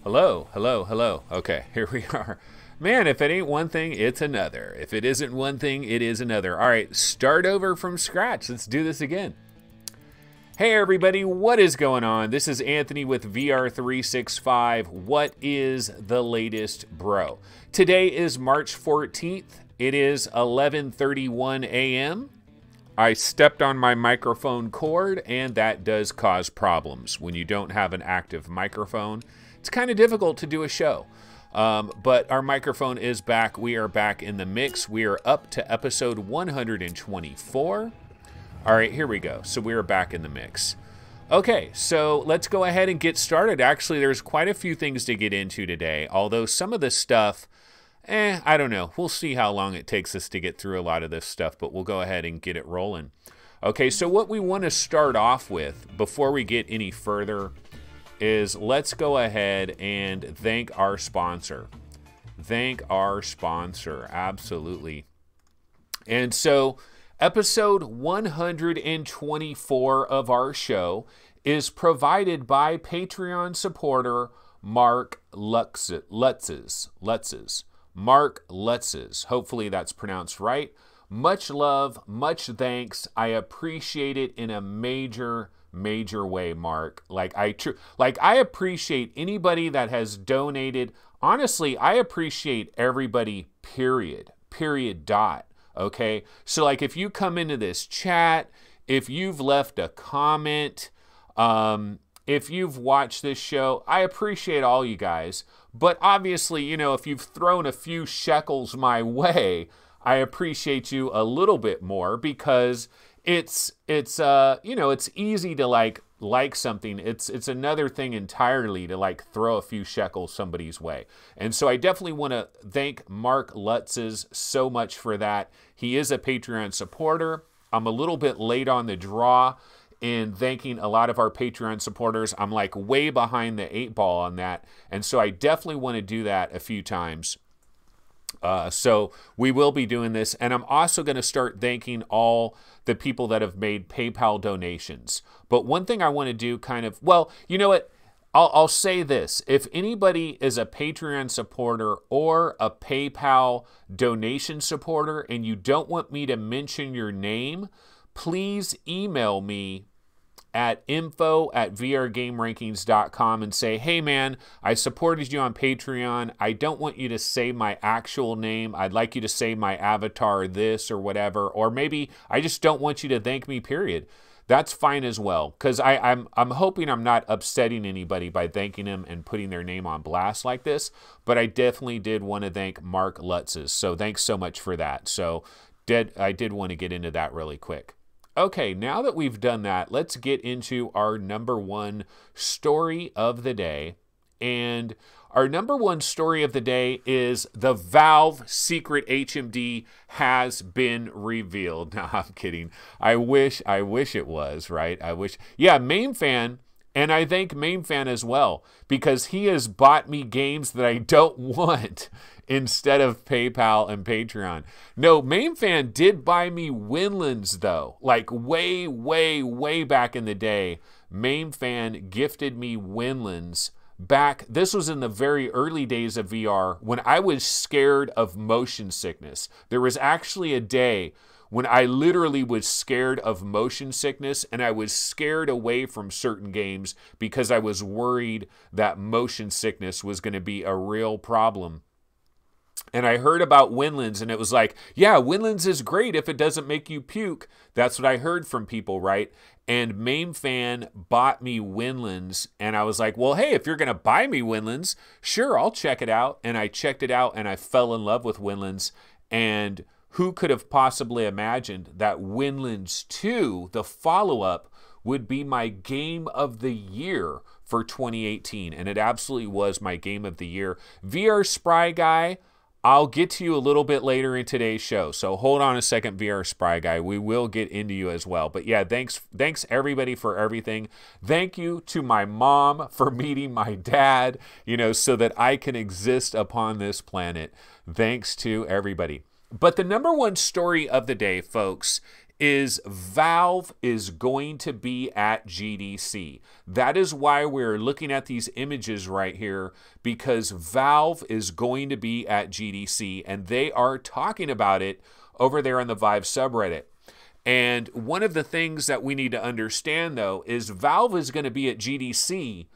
Hello, hello, hello. Okay, here we are. Man, if it ain't one thing, it's another. If it isn't one thing, it is another. All right, start over from scratch. Let's do this again. Hey everybody, what is going on? This is Anthony with VR365. What is the latest, bro? Today is March 14th. It is 11:31 a.m. I stepped on my microphone cord, and that does cause problems. When you don't have an active microphone, it's kind of difficult to do a show. But our microphone is back. We are back in the mix. We are up to episode 124. All right, here we go. So we are back in the mix. Okay, so let's go ahead and get started. Actually, there's quite a few things to get into today, although some of this stuff, I don't know. We'll see how long it takes us to get through a lot of this stuff, but we'll go ahead and get it rolling. Okay, so what we want to start off with before we get any further is let's go ahead and thank our sponsor. Thank our sponsor, absolutely. And so episode 124 of our show is provided by Patreon supporter Mark Lutses. Mark Lutses. Hopefully that's pronounced right. Much love, much thanks. I appreciate it in a major way, Mark. I appreciate anybody that has donated. Honestly, I appreciate everybody, period. Okay? So if you come into this chat, if you've left a comment, if you've watched this show, I appreciate all you guys. But obviously, if you've thrown a few shekels my way, I appreciate you a little bit more because it's easy to like something. It's another thing entirely to throw a few shekels somebody's way. And so I definitely want to thank Mark Lutses so much for that. He is a Patreon supporter. I'm a little bit late on the draw in thanking a lot of our Patreon supporters. I'm way behind the 8 ball on that. And so I definitely want to do that a few times. So we will be doing this. And I'm also going to start thanking all the people that have made PayPal donations. But one thing I want to do well, you know what? I'll say this. If anybody is a Patreon supporter or a PayPal donation supporter and you don't want me to mention your name, please email me at info@vrgamerankings.com and say, hey man, I supported you on Patreon. I don't want you to say my actual name. I'd like you to say my avatar this or whatever. Or maybe I just don't want you to thank me, period. That's fine as well. Because I'm hoping I'm not upsetting anybody by thanking them and putting their name on blast like this. But I definitely did want to thank Mark Lutzes. So thanks so much for that. So I did want to get into that really quick. Okay, now that we've done that, let's get into our number one story of the day. And our number one story of the day is the Valve secret HMD has been revealed. No, I'm kidding. I wish it was, right? Yeah, MameFan, and I thank MameFan as well, because he has bought me games that I don't want instead of PayPal and Patreon. No, MameFan did buy me Winlands, though. Way back in the day, MameFan gifted me Winlands back. This was in the very early days of VR when I was scared of motion sickness. There was actually a day when I literally was scared of motion sickness, and I was scared away from certain games because I was worried that motion sickness was going to be a real problem. And I heard about Winlands, and it was yeah, Winlands is great if it doesn't make you puke. That's what I heard from people, right? And MameFan bought me Winlands, and I was well, hey, if you're going to buy me Winlands, sure, I'll check it out. And I checked it out, and I fell in love with Winlands. And who could have possibly imagined that Winlands 2, the follow-up, would be my game of the year for 2018? And it absolutely was my game of the year. VR Spry Guy, I'll get to you a little bit later in today's show. So hold on a second, VR Spry Guy. We will get into you as well. But yeah, thanks everybody for everything. Thank you to my mom for meeting my dad, so that I can exist upon this planet. Thanks to everybody. But the number one story of the day, folks, is Valve is going to be at GDC. That is why we're looking at these images right here, because Valve is going to be at GDC, and they are talking about it over there on the Vive subreddit. And one of the things that we need to understand, though, is Valve is going to be at GDC,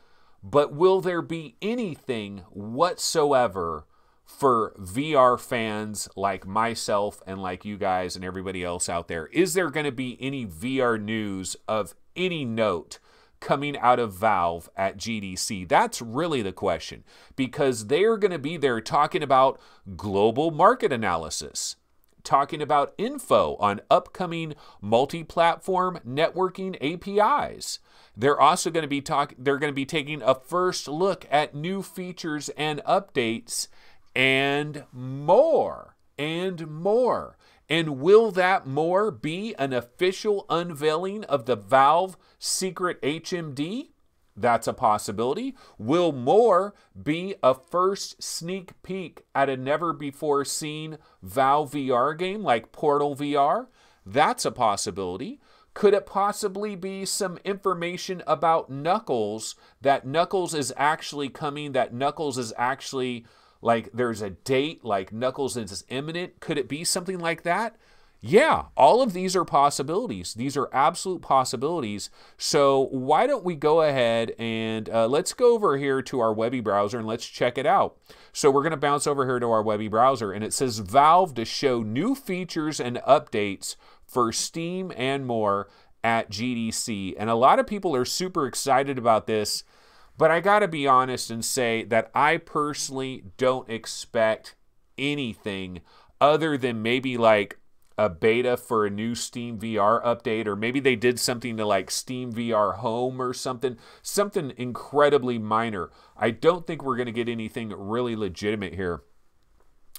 but will there be anything whatsoever for VR fans like myself and like you guys and everybody else out there? Is there going to be any VR news of any note coming out of Valve at GDC? That's really the question, because they're going to be there talking about global market analysis, talking about info on upcoming multi-platform networking APIs. They're also going to be taking a first look at new features and updates and more, and more. And will that more be an official unveiling of the Valve secret HMD? That's a possibility. Will more be a first sneak peek at a never-before-seen Valve VR game like Portal VR? That's a possibility. Could it possibly be some information about Knuckles, that Knuckles is actually coming, that Knuckles is actually, like, there's a date, like Knuckles is imminent? Could it be something like that? Yeah, all of these are possibilities. These are absolute possibilities. So why don't we go ahead and let's go over here to our Webby browser and let's check it out. So we're going to bounce over here to our Webby browser, and it says Valve to show new features and updates for Steam and more at GDC. And a lot of people are super excited about this, but I got to be honest and say that I personally don't expect anything other than maybe like a beta for a new Steam VR update, or maybe they did something to like Steam VR Home or something incredibly minor. I don't think we're going to get anything really legitimate here.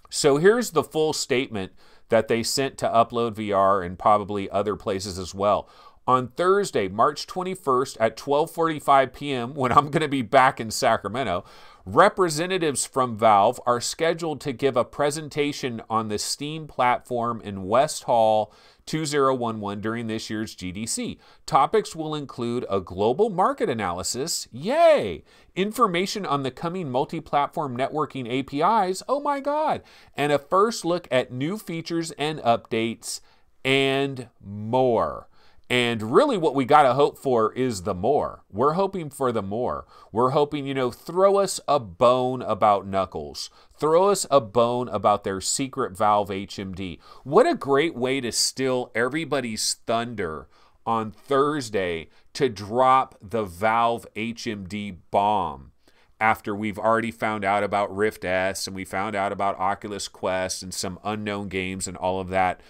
So here's the full statement that they sent to Upload VR and probably other places as well. On Thursday, March 21st at 12:45 p.m., when I'm going to be back in Sacramento, representatives from Valve are scheduled to give a presentation on the Steam platform in West Hall 2011 during this year's GDC. Topics will include a global market analysis, yay, information on the coming multi-platform networking APIs, oh my god, and a first look at new features and updates, and more. And really what we got to hope for is the more. We're hoping for the more. We're hoping, you know, throw us a bone about Knuckles. Throw us a bone about their secret Valve HMD. What a great way to steal everybody's thunder on Thursday to drop the Valve HMD bomb after we've already found out about Rift S and we found out about Oculus Quest and some unknown games and all of that.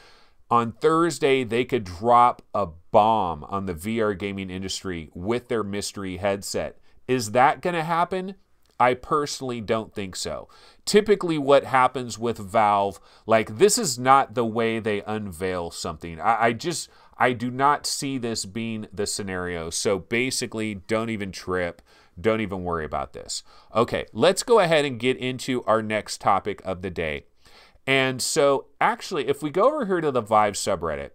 On Thursday, they could drop a bomb on the VR gaming industry with their mystery headset. Is that going to happen? I personally don't think so. Typically what happens with Valve, like this is not the way they unveil something. I do not see this being the scenario. So basically, don't even trip. Don't even worry about this. Okay, let's go ahead and get into our next topic of the day. And so actually, if we go over here to the Vive subreddit,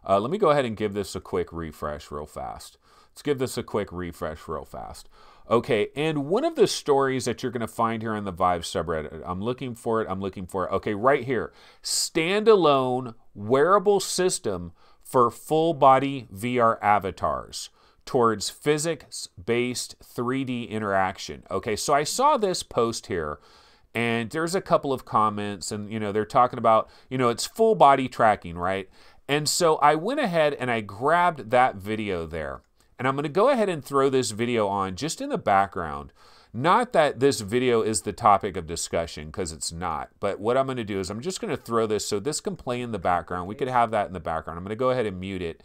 let me go ahead and give this a quick refresh real fast. Let's give this a quick refresh real fast. Okay, and one of the stories that you're going to find here on the Vive subreddit, I'm looking for it. Okay, right here. Standalone wearable system for full body VR avatars towards physics-based 3D interaction. Okay, so I saw this post here, and there's a couple of comments, and you know, they're talking about, you know, it's full body tracking, right? And so I went ahead and I grabbed that video there. And I'm going to go ahead and throw this video on just in the background. Not that this video is the topic of discussion, because it's not. But what I'm going to do is I'm just going to throw this so this can play in the background. We could have that in the background. I'm going to go ahead and mute it.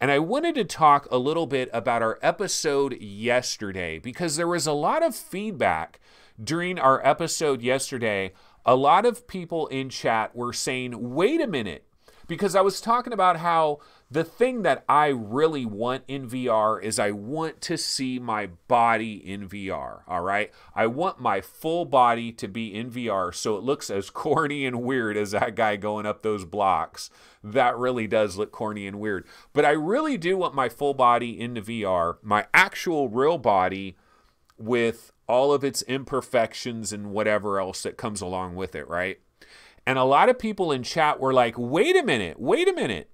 And I wanted to talk a little bit about our episode yesterday, because there was a lot of feedback during our episode yesterday. A lot of people in chat were saying, wait a minute, because I was talking about how The thing that I really want in VR is I want to see my body in VR, all right? I want my full body to be in VR so it looks as corny and weird as that guy going up those blocks. That really does look corny and weird. But I really do want my full body into VR, my actual real body with all of its imperfections and whatever else that comes along with it, right? And a lot of people in chat were like, wait a minute.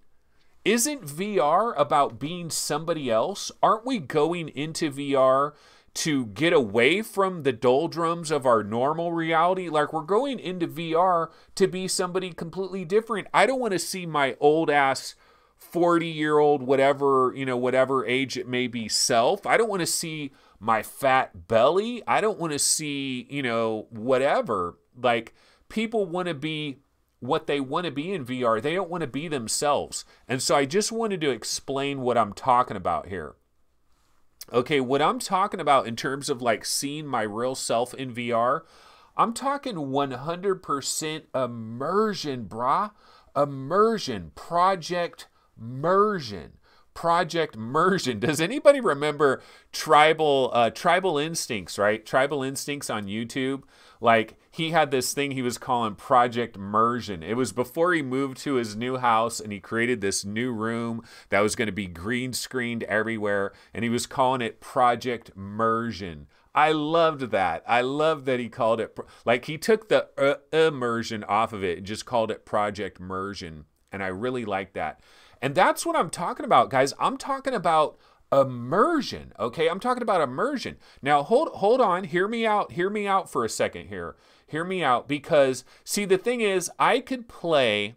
Isn't VR about being somebody else? Aren't we going into VR to get away from the doldrums of our normal reality? Like, we're going into VR to be somebody completely different. I don't want to see my old ass 40-year-old, whatever, whatever age it may be, self. I don't want to see my fat belly. I don't want to see, whatever. Like, people want to be what they want to be in VR. They don't want to be themselves. And so I just wanted to explain what I'm talking about here. Okay, what I'm talking about in terms of like seeing my real self in VR, I'm talking 100% immersion, brah. Immersion, project immersion. Project immersion. Does anybody remember Tribal Instincts, right? Tribal Instincts on YouTube. Like, he had this thing he was calling Project Immersion. It was before he moved to his new house and he created this new room that was going to be green screened everywhere, and he was calling it Project Immersion. I loved that. I loved that he called it, like, he took the immersion off of it and just called it Project Immersion, and I really like that. And that's what I'm talking about, guys. I'm talking about immersion, okay? I'm talking about immersion. Now, hold on. Hear me out. Hear me out for a second here. Hear me out, because, see, the thing is, I could play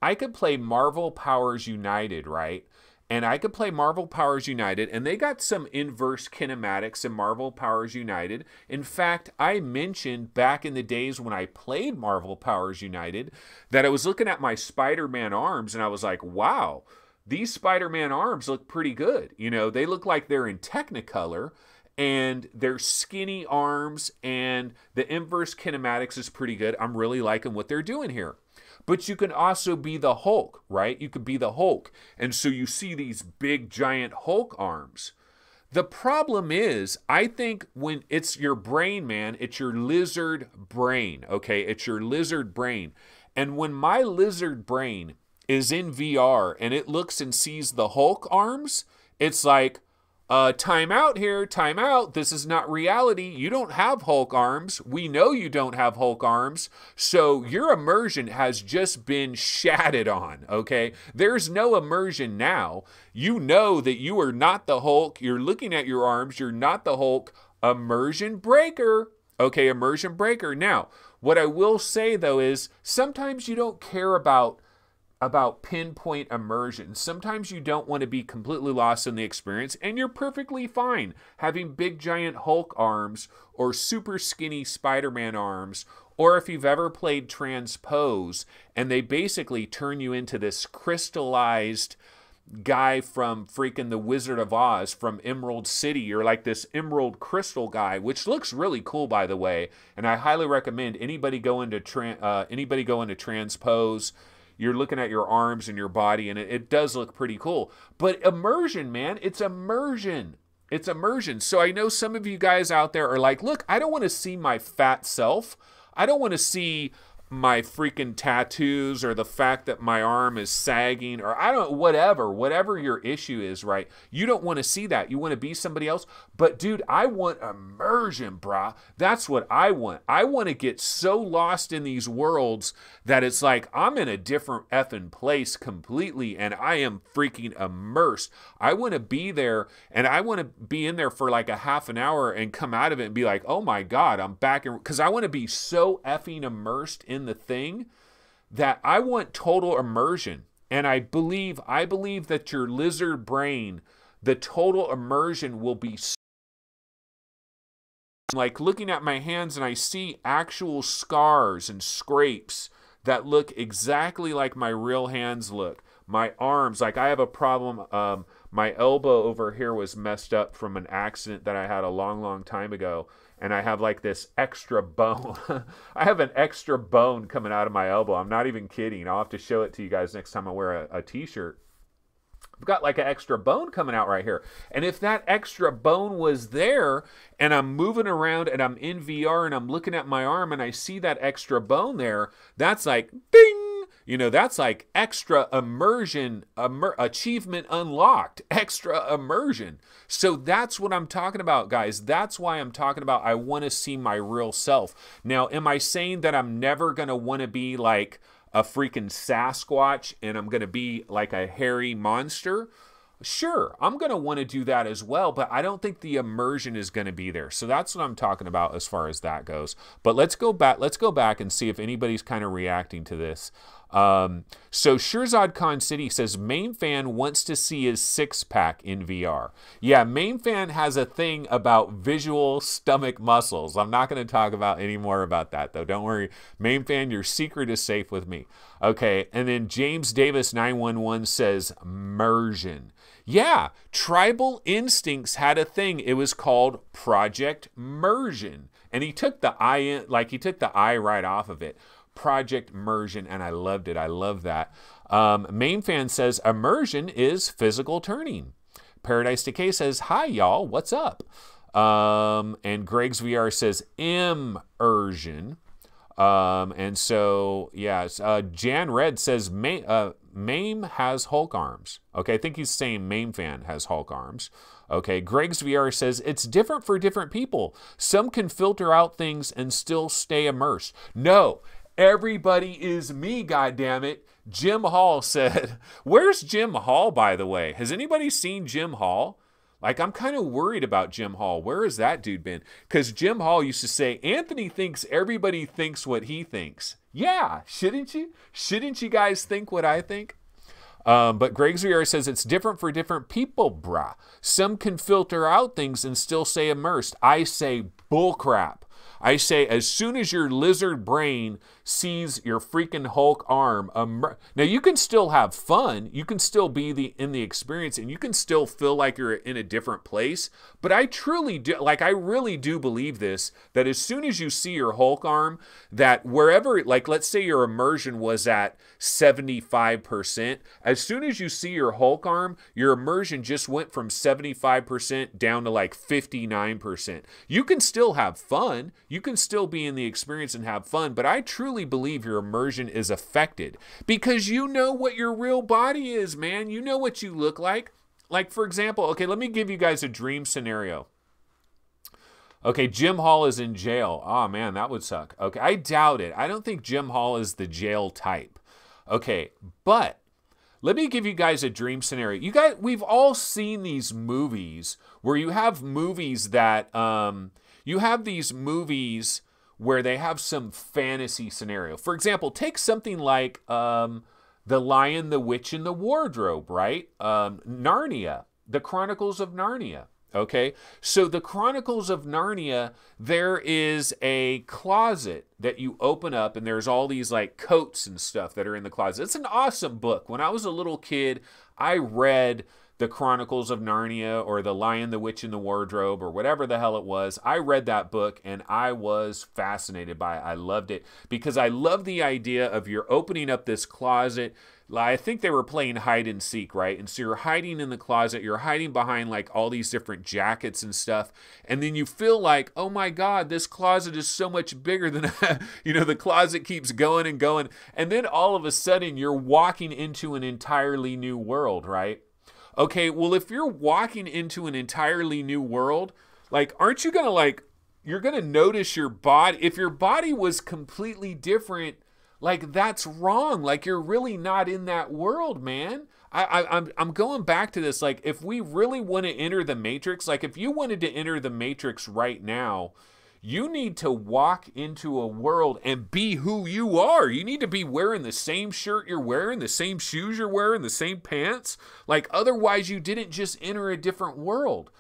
Marvel Powers United, right? And I could play Marvel Powers United, and they got some inverse kinematics in Marvel Powers United. In fact, I mentioned back in the days when I played Marvel Powers United that I was looking at my Spider-Man arms, and I was like, wow, these Spider-Man arms look pretty good. They look like they're in Technicolor, and they're skinny arms, and the inverse kinematics is pretty good. I'm really liking what they're doing here. But you can also be the Hulk, right? You could be the Hulk. And so you see these big, giant Hulk arms. The problem is, I think when it's your brain, man, it's your lizard brain, okay? It's your lizard brain. And when my lizard brain is in VR and it looks and sees the Hulk arms, it's like, time out here, time out. This is not reality. You don't have Hulk arms. We know you don't have Hulk arms. So your immersion has just been shattered on, okay? There's no immersion now. You know that you are not the Hulk. You're looking at your arms. You're not the Hulk. Immersion breaker. Okay, immersion breaker. Now, what I will say, though, is sometimes you don't care about pinpoint immersion. Sometimes you don't want to be completely lost in the experience, and you're perfectly fine having big giant Hulk arms or super skinny Spider-Man arms, or if you've ever played Transpose and they basically turn you into this crystallized guy from freaking The Wizard of Oz from Emerald City. You're like this emerald crystal guy, which looks really cool, by the way, and I highly recommend anybody go into Transpose. You're looking at your arms and your body, and it does look pretty cool. But immersion, man, it's immersion. It's immersion. So I know some of you guys out there are like, look, I don't want to see my fat self. I don't want to see my freaking tattoos or the fact that my arm is sagging, or I don't, whatever your issue is, right? You don't want to see that. You want to be somebody else. But dude, I want immersion, brah. That's what I want. I want to get so lost in these worlds that it's like I'm in a different effing place completely, and I am freaking immersed. I want to be there, and I want to be in there for like a half an hour and come out of it and be like, oh my God, I'm back in, because I want to be so effing immersed in the thing that I want total immersion. And I believe that your lizard brain, the total immersion will be like looking at my hands, and I see actual scars and scrapes that look exactly like my real hands look. My arms, like I have a problem, my elbow over here was messed up from an accident that I had a long time ago, and I have like this extra bone. I have an extra bone coming out of my elbow. I'm not even kidding. I'll have to show it to you guys next time I wear a t-shirt. I've got like an extra bone coming out right here. And if that extra bone was there and I'm moving around and I'm in VR and I'm looking at my arm and I see that extra bone there, that's like, bing! You know, that's like extra immersion, achievement unlocked, extra immersion. So that's what I'm talking about, guys. That's why I'm talking about I want to see my real self. Now, am I saying that I'm never going to want to be like a freaking Sasquatch and I'm going to be like a hairy monster? Sure, I'm going to want to do that as well, but I don't think the immersion is going to be there. So that's what I'm talking about as far as that goes. But let's go back and see if anybody's kind of reacting to this. So Shirzad Khan City says main fan wants to see his six-pack in VR. Yeah, main fan has a thing about visual stomach muscles. I'm not going to talk about any more about that though. Don't worry, main fan, your secret is safe with me. Okay, and then James Davis 911 says immersion. Yeah, Tribal Instincts had a thing. It was called Project Immersion, and he took the I in, like he took the I right off of it. Project Immersion, and I loved it. I love that. Main fan says immersion is physical turning. Paradise Decay says, hi y'all, what's up? And Greg's VR says immersion. And so, yes, Jan Red says Mame has Hulk arms. Okay, I think he's saying Mame fan has Hulk arms. Okay, Greg's VR says it's different for different people. Some can filter out things and still stay immersed. No, everybody is me, goddammit. Jim Hall said, where's Jim Hall, by the way? Has anybody seen Jim Hall? Like, I'm kind of worried about Jim Hall. Where has that dude been? Because Jim Hall used to say, Anthony thinks everybody thinks what he thinks. Yeah, shouldn't you? Shouldn't you guys think what I think? But Greg Zurier says it's different for different people, brah. Some can filter out things and still stay immersed. I say bullcrap. I say as soon as your lizard brain sees your freaking Hulk arm, now you can still have fun, you can still be in the experience, and you can still feel like you're in a different place. But I truly do, like I really do believe this, that as soon as you see your Hulk arm, that wherever, like let's say your immersion was at 75%, as soon as you see your Hulk arm, your immersion just went from 75% down to like 59%. You can still have fun. You can still be in the experience and have fun, but I truly believe your immersion is affected because you know what your real body is, man. You know what you look like. Like, for example, okay, let me give you guys a dream scenario. Okay, Jim Hall is in jail. Oh, man, that would suck. Okay, I doubt it. I don't think Jim Hall is the jail type. Okay, but let me give you guys a dream scenario. You guys, we've all seen these movies where you have movies that, you have these movies where they have some fantasy scenario. For example, take something like The Lion, the Witch, and the Wardrobe, right? Narnia, the Chronicles of Narnia. Okay, so the Chronicles of Narnia, there is a closet that you open up and there's all these like coats and stuff that are in the closet. It's an awesome book. When I was a little kid, I read the Chronicles of Narnia or The Lion, the Witch, and the Wardrobe or whatever the hell it was. I read that book and I was fascinated by it. I loved it because I love the idea of you're opening up this closet. I think they were playing hide and seek, right? And so you're hiding in the closet, you're hiding behind like all these different jackets and stuff. And then you feel like, oh my God, this closet is so much bigger than, you know, the closet keeps going and going. And then all of a sudden you're walking into an entirely new world, right? Okay, well, if you're walking into an entirely new world, like, aren't you gonna like, you're gonna notice your body, if your body was completely different, like that's wrong. Like you're really not in that world, man. I'm going back to this. Like if we really want to enter the Matrix, like if you wanted to enter the Matrix right now, you need to walk into a world and be who you are. You need to be wearing the same shirt you're wearing, the same shoes you're wearing, the same pants. Like otherwise you didn't just enter a different world.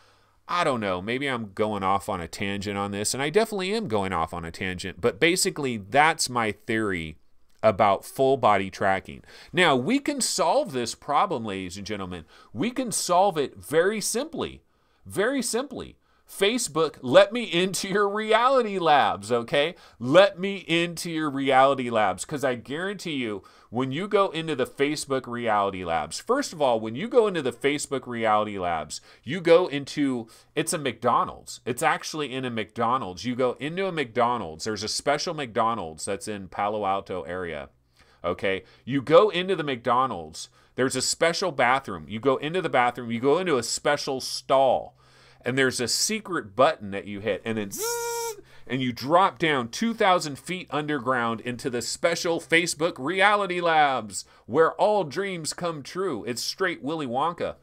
I don't know, maybe I'm going off on a tangent on this, and I definitely am going off on a tangent, but basically that's my theory about full body tracking. Now, we can solve this problem, ladies and gentlemen. We can solve it very simply. Very simply. Facebook, let me into your reality labs, okay? Let me into your reality labs, because I guarantee you, when you go into the Facebook reality labs, first of all, when you go into the Facebook reality labs, you go into, it's a McDonald's. It's actually in a McDonald's. You go into a McDonald's. There's a special McDonald's that's in Palo Alto area, okay? You go into the McDonald's. There's a special bathroom. You go into the bathroom. You go into a special stall. And there's a secret button that you hit, and then zzz, and you drop down 2,000 feet underground into the special Facebook reality labs where all dreams come true. It's straight Willy Wonka.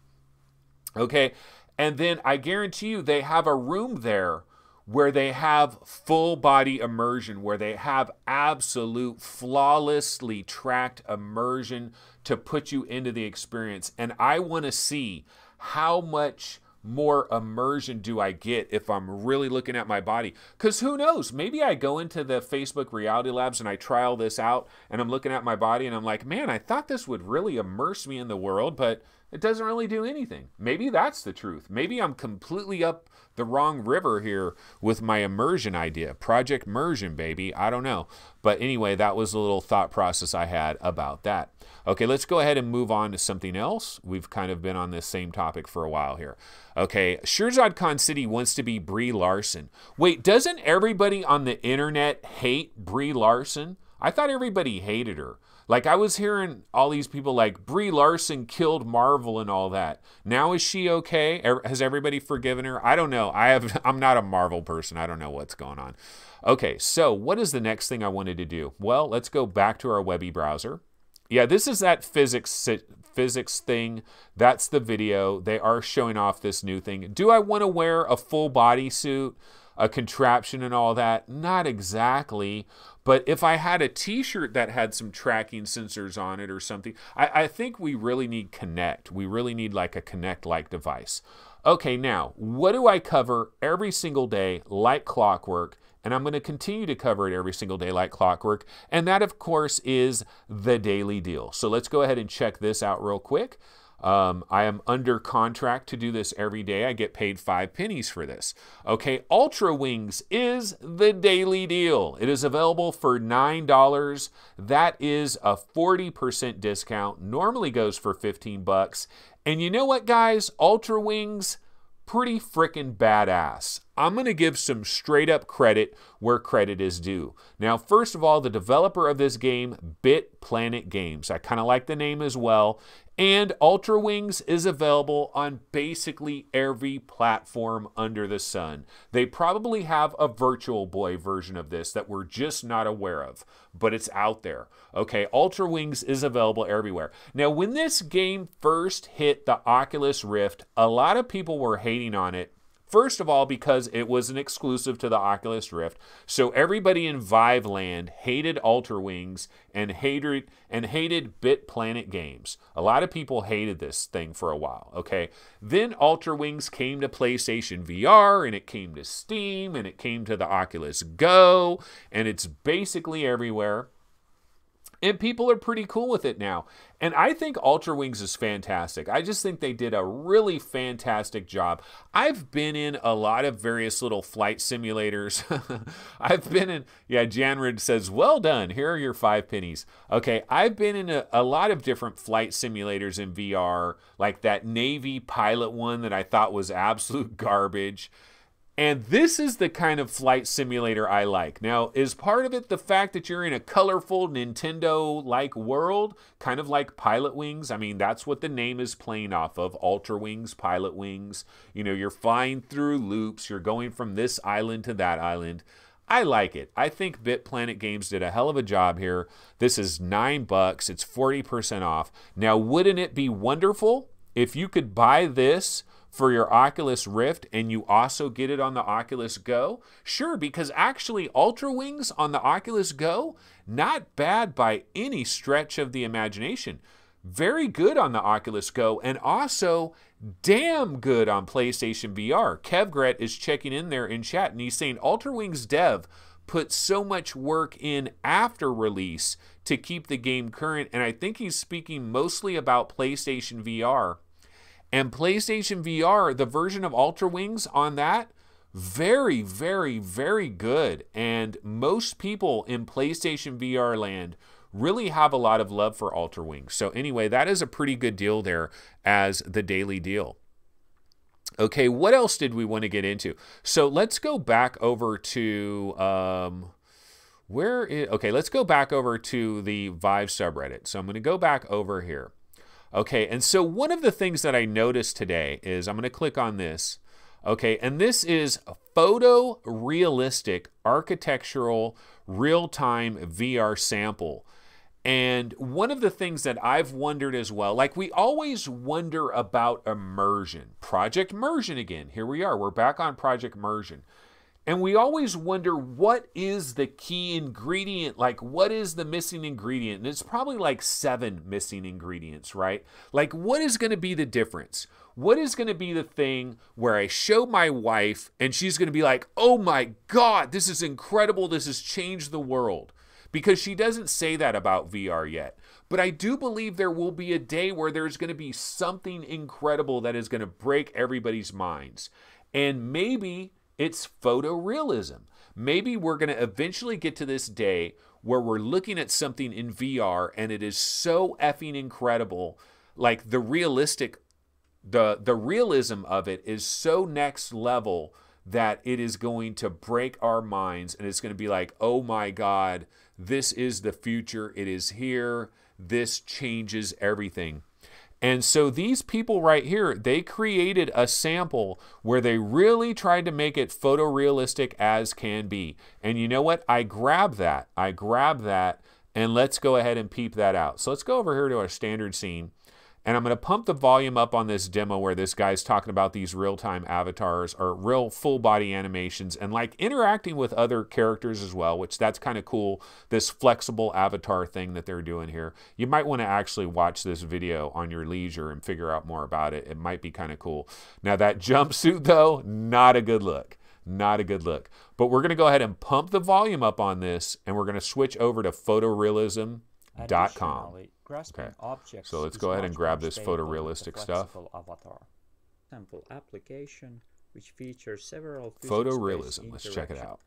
Okay, and then I guarantee you they have a room there where they have full body immersion, where they have absolute flawlessly tracked immersion to put you into the experience. And I want to see how much more immersion do I get if I'm really looking at my body? Because who knows? Maybe I go into the Facebook reality labs and I try all this out and I'm looking at my body and I'm like, man, I thought this would really immerse me in the world, but it doesn't really do anything. Maybe that's the truth. Maybe I'm completely up the wrong river here with my immersion idea. Project Immersion, baby. I don't know. But anyway, that was a little thought process I had about that. Okay, let's go ahead and move on to something else. We've kind of been on this same topic for a while here. Okay, Shirzad City wants to be Brie Larson. Wait, doesn't everybody on the internet hate Brie Larson? I thought everybody hated her. Like, I was hearing all these people like, Brie Larson killed Marvel and all that. Now is she okay? Has everybody forgiven her? I don't know. I'm not a Marvel person. I don't know what's going on. Okay, so what is the next thing I wanted to do? Well, let's go back to our Webby browser. Yeah, this is that physics thing. That's the video. They are showing off this new thing. Do I want to wear a full bodysuit, a contraption and all that? Not exactly. But if I had a t-shirt that had some tracking sensors on it or something, I think we really need Kinect. We really need like a Kinect-like device. Okay, now, what do I cover every single day like clockwork? And I'm going to continue to cover it every single day like clockwork. And that, of course, is the Daily Deal. So let's go ahead and check this out real quick. I am under contract to do this every day. I get paid 5 pennies for this. Okay, Ultrawings is the Daily Deal. It is available for $9. That is a 40% discount. Normally goes for 15 bucks. And you know what, guys? Ultrawings, pretty freaking badass. I'm going to give some straight up credit where credit is due. Now, first of all, the developer of this game, Bit Planet Games. I kind of like the name as well. And Ultrawings is available on basically every platform under the sun. They probably have a Virtual Boy version of this that we're just not aware of, but it's out there. Okay, Ultrawings is available everywhere. Now, when this game first hit the Oculus Rift, a lot of people were hating on it. First of all, because it was an exclusive to the Oculus Rift. So everybody in Vive Land hated Ultrawings and hated Bit Planet Games. A lot of people hated this thing for a while, okay? Then Ultrawings came to PlayStation VR, and it came to Steam, and it came to the Oculus Go, and it's basically everywhere. And people are pretty cool with it now. And I think Ultrawings is fantastic. I just think they did a really fantastic job. I've been in a lot of various little flight simulators. I've been in, yeah, Janrid says, well done. Here are your 5 pennies. Okay, I've been in a lot of different flight simulators in VR, like that Navy pilot one that I thought was absolute garbage. And this is the kind of flight simulator I like. Now, is part of it the fact that you're in a colorful Nintendo-like world, kind of like Pilot Wings? I mean, that's what the name is playing off of, Ultrawings, Pilot Wings. You know, you're flying through loops, you're going from this island to that island. I like it. I think Bit Planet Games did a hell of a job here. This is $9, it's 40% off. Now, wouldn't it be wonderful if you could buy this for your Oculus Rift and you also get it on the Oculus Go? Sure, because actually Ultrawings on the Oculus Go, not bad by any stretch of the imagination. Very good on the Oculus Go, and also damn good on PlayStation VR. Kevgret is checking in there in chat, and he's saying Ultrawings dev put so much work in after release to keep the game current, and I think he's speaking mostly about PlayStation VR. And PlayStation VR, the version of Ultrawings on that Very, very, very good. And most people in PlayStation VR land really have a lot of love for Ultrawings. So anyway, that is a pretty good deal there as the daily deal. Okay, what else did we want to get into? So let's go back over to, okay, let's go back over to the Vive subreddit. So I'm going to go back over here. Okay, and so one of the things that I noticed today is, I'm going to click on this. Okay, and this is a photorealistic architectural real-time VR sample. And one of the things that I've wondered as well, like we always wonder about immersion. Project Immersion again. Here we are. We're back on Project Immersion. And we always wonder, what is the key ingredient? Like, what is the missing ingredient? And it's probably like 7 missing ingredients, right? Like, what is going to be the difference? What is going to be the thing where I show my wife and she's going to be like, oh my God, this is incredible. This has changed the world. Because she doesn't say that about VR yet. But I do believe there will be a day where there's going to be something incredible that is going to break everybody's minds. And maybe it's photorealism. Maybe we're going to eventually get to this day where we're looking at something in VR and it is so effing incredible. Like the realistic, the realism of it is so next level that it is going to break our minds, and it's going to be like, oh my God, this is the future. It is here. This changes everything. And so these people right here, they created a sample where they really tried to make it photorealistic as can be. And you know what? I grab that. And let's go ahead and peep that out. So let's go over here to our standard scene. And I'm going to pump the volume up on this demo where this guy's talking about these real-time avatars or real full-body animations and like interacting with other characters as well, which that's kind of cool, this flexible avatar thing that they're doing here. You might want to actually watch this video on your leisure and figure out more about it. It might be kind of cool. Now that jumpsuit though, not a good look. Not a good look. But we're going to go ahead and pump the volume up on this, and we're going to switch over to photorealism.com. Okay. So let's go ahead and grab this photorealistic stuff. Avatar. Sample application which features several Photorealism. Let's check it out.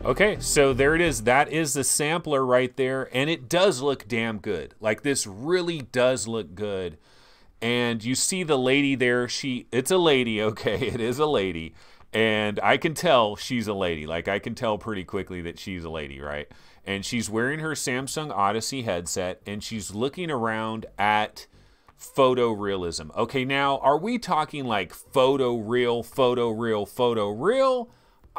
Okay, so there it is. That is the sampler right there, and it does look damn good. Like, this really does look good. And you see the lady there. It's a lady, okay? It is a lady. And I can tell she's a lady. Like, I can tell pretty quickly that she's a lady, right? And she's wearing her Samsung Odyssey headset, and she's looking around at photorealism. Okay, now, are we talking like photoreal?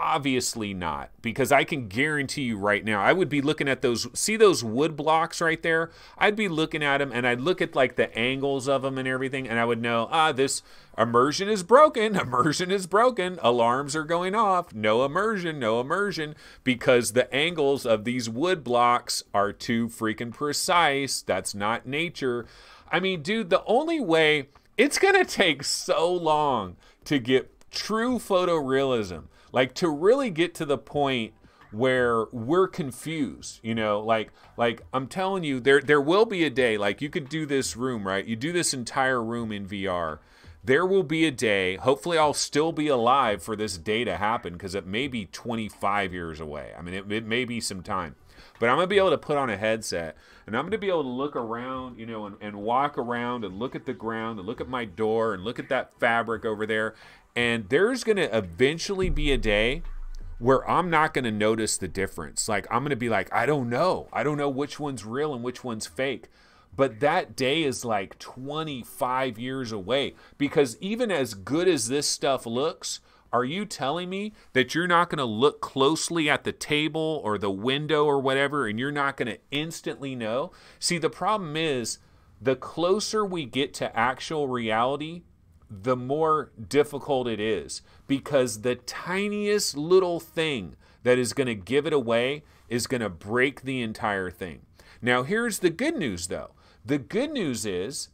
Obviously not, because I can guarantee you right now, I would be looking at those, see those wood blocks right there? I'd be looking at them and I'd look at like the angles of them and everything, and I would know, this immersion is broken, immersion is broken, alarms are going off, no immersion, no immersion, because the angles of these wood blocks are too freaking precise. That's not nature. I mean, dude, the only way, it's gonna take so long to get true photorealism. Like, to really get to the point where we're confused, you know, like I'm telling you, there will be a day, like you could do this room, right? You do this entire room in VR. There will be a day, hopefully I'll still be alive for this day to happen, because it may be 25 years away. I mean, it may be some time. But I'm going to be able to put on a headset, and I'm going to be able to look around, you know, and walk around and look at the ground and look at my door and look at that fabric over there. And there's going to eventually be a day where I'm not going to notice the difference. Like, I'm going to be like, I don't know which one's real and which one's fake. But that day is like 25 years away, because even as good as this stuff looks, are you telling me that you're not going to look closely at the table or the window or whatever, and you're not going to instantly know? See, the problem is, the closer we get to actual reality, the more difficult it is, because the tiniest little thing that is going to give it away is going to break the entire thing. Now, here's the good news, though. The good news is,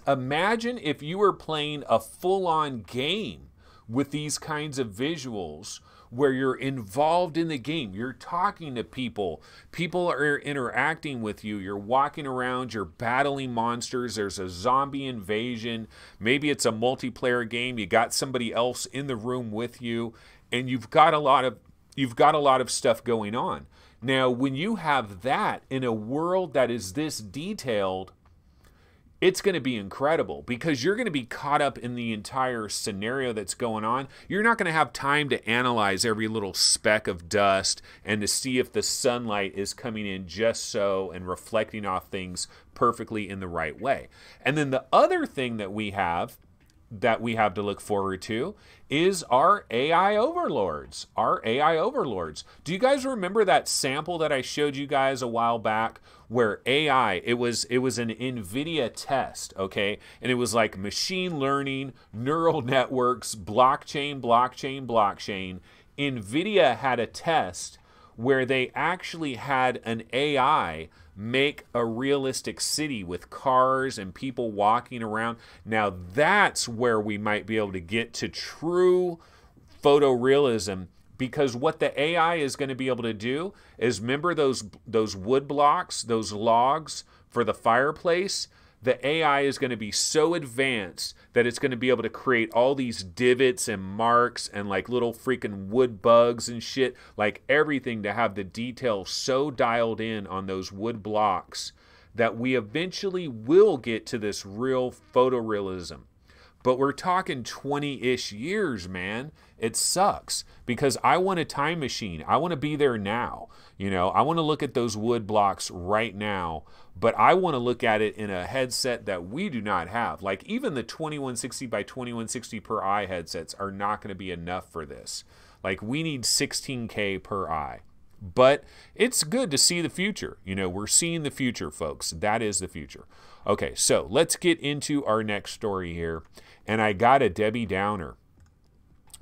imagine if you were playing a full-on game with these kinds of visuals, where you're involved in the game, you're talking to people, people are interacting with you, you're walking around, you're battling monsters, there's a zombie invasion, maybe it's a multiplayer game, you got somebody else in the room with you, and you've got a lot of stuff going on. Now, when you have that in a world that is this detailed, it's going to be incredible, because you're going to be caught up in the entire scenario that's going on. You're not going to have time to analyze every little speck of dust and to see if the sunlight is coming in just so and reflecting off things perfectly in the right way. And then the other thing that we have to look forward to is our AI overlords. Do you guys remember that sample that I showed you guys a while back, where AI, it was an NVIDIA test, okay? And it was like machine learning, neural networks, blockchain. NVIDIA had a test where they actually had an AI make a realistic city with cars and people walking around. Now that's where we might be able to get to true photorealism, because what the AI is going to be able to do is, remember those wood blocks, those logs for the fireplace? The AI is going to be so advanced that it's going to be able to create all these divots and marks and like little freaking wood bugs and shit, like everything, to have the detail so dialed in on those wood blocks that we eventually will get to this real photorealism. But we're talking 20-ish years, man. It sucks, because I want a time machine. I want to be there now. You know, I want to look at those wood blocks right now, but I want to look at it in a headset that we do not have. Like, even the 2160 by 2160 per eye headsets are not going to be enough for this. Like, we need 16K per eye. But it's good to see the future. You know, we're seeing the future, folks. That is the future. Okay, so let's get into our next story here. And I got a Debbie Downer.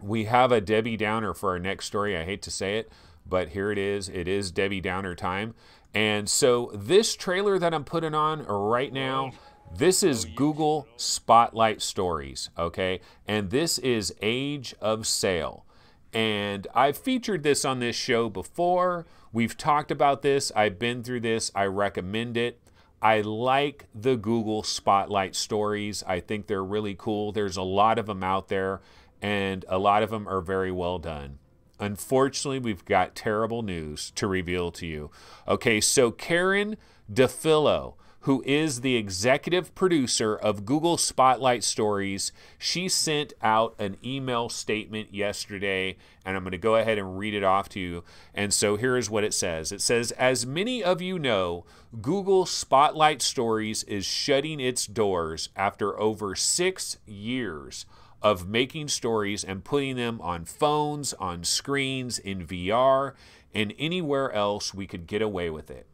We have a Debbie Downer for our next story. I hate to say it, but here it is. It is Debbie Downer time. And so this trailer that I'm putting on right now, this is Google Spotlight Stories, okay? And this is Age of Sail. And I've featured this on this show before. We've talked about this. I've been through this. I recommend it. I like the Google Spotlight Stories. I think they're really cool. There's a lot of them out there, and a lot of them are very well done. Unfortunately, we've got terrible news to reveal to you. Okay, so Karen DeFillo, who is the executive producer of Google Spotlight Stories, she sent out an email statement yesterday, and I'm going to go ahead and read it off to you. And so here's what it says. It says, as many of you know, Google Spotlight Stories is shutting its doors after over 6 years of making stories and putting them on phones, on screens, in VR, and anywhere else we could get away with it.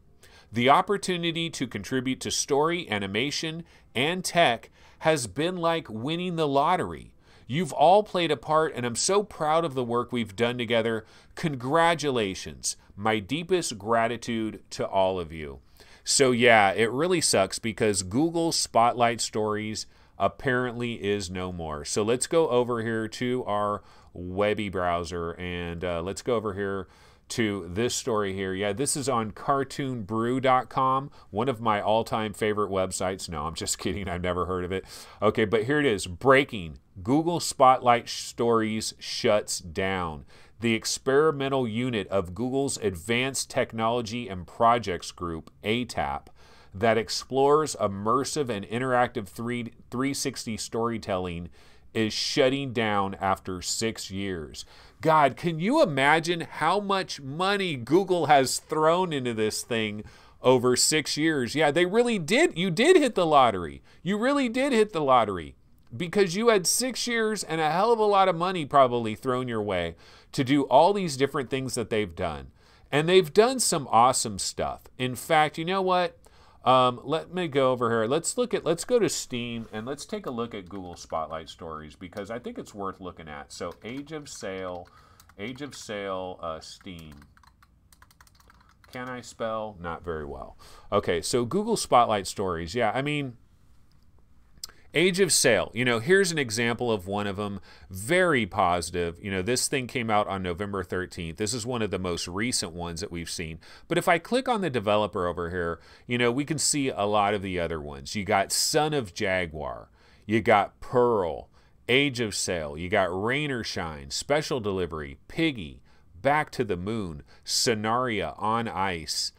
The opportunity to contribute to story, animation, and tech has been like winning the lottery. You've all played a part, and I'm so proud of the work we've done together. Congratulations. My deepest gratitude to all of you. So yeah, it really sucks because Google Spotlight Stories apparently is no more. So let's go over here to our Webby browser, and let's go over here to this story here. Yeah, this is on cartoonbrew.com, one of my all-time favorite websites. No, I'm just kidding. I've never heard of it. Okay, but here it is. Breaking. Google Spotlight Stories shuts down. The experimental unit of Google's Advanced Technology and Projects Group, ATAP, that explores immersive and interactive 360 storytelling is shutting down after 6 years. God, can you imagine how much money Google has thrown into this thing over 6 years? Yeah, they really did. You did hit the lottery. You really did hit the lottery because you had 6 years and a hell of a lot of money probably thrown your way to do all these different things that they've done. And they've done some awesome stuff. In fact, you know what? Let me go over here. Let's go to Steam and let's take a look at Google Spotlight Stories because I think it's worth looking at. So age of sale, Steam. Can I spell? Not very well. Okay, so Google Spotlight Stories. Yeah, I mean, age of sale. You know, here's an example of one of them. Very positive. You know, this thing came out on November 13th. This is one of the most recent ones that we've seen. But if I click on the developer over here, you know, we can see a lot of the other ones. You got Son of Jaguar. You got Pearl. Age of Sale. You got Rain or Shine. Special Delivery. Piggy. Back to the Moon. Scenaria on Ice.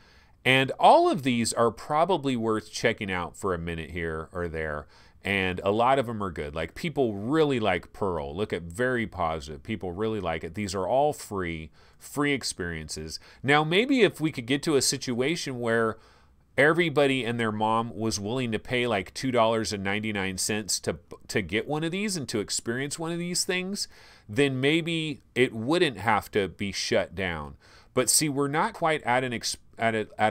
And all of these are probably worth checking out for a minute here or there. And a lot of them are good. Like, people really like Pearl. Look at very positive. People really like it. These are all free experiences. Now, maybe if we could get to a situation where everybody and their mom was willing to pay like $2.99 to get one of these and to experience one of these things, then maybe it wouldn't have to be shut down. But see, we're not quite at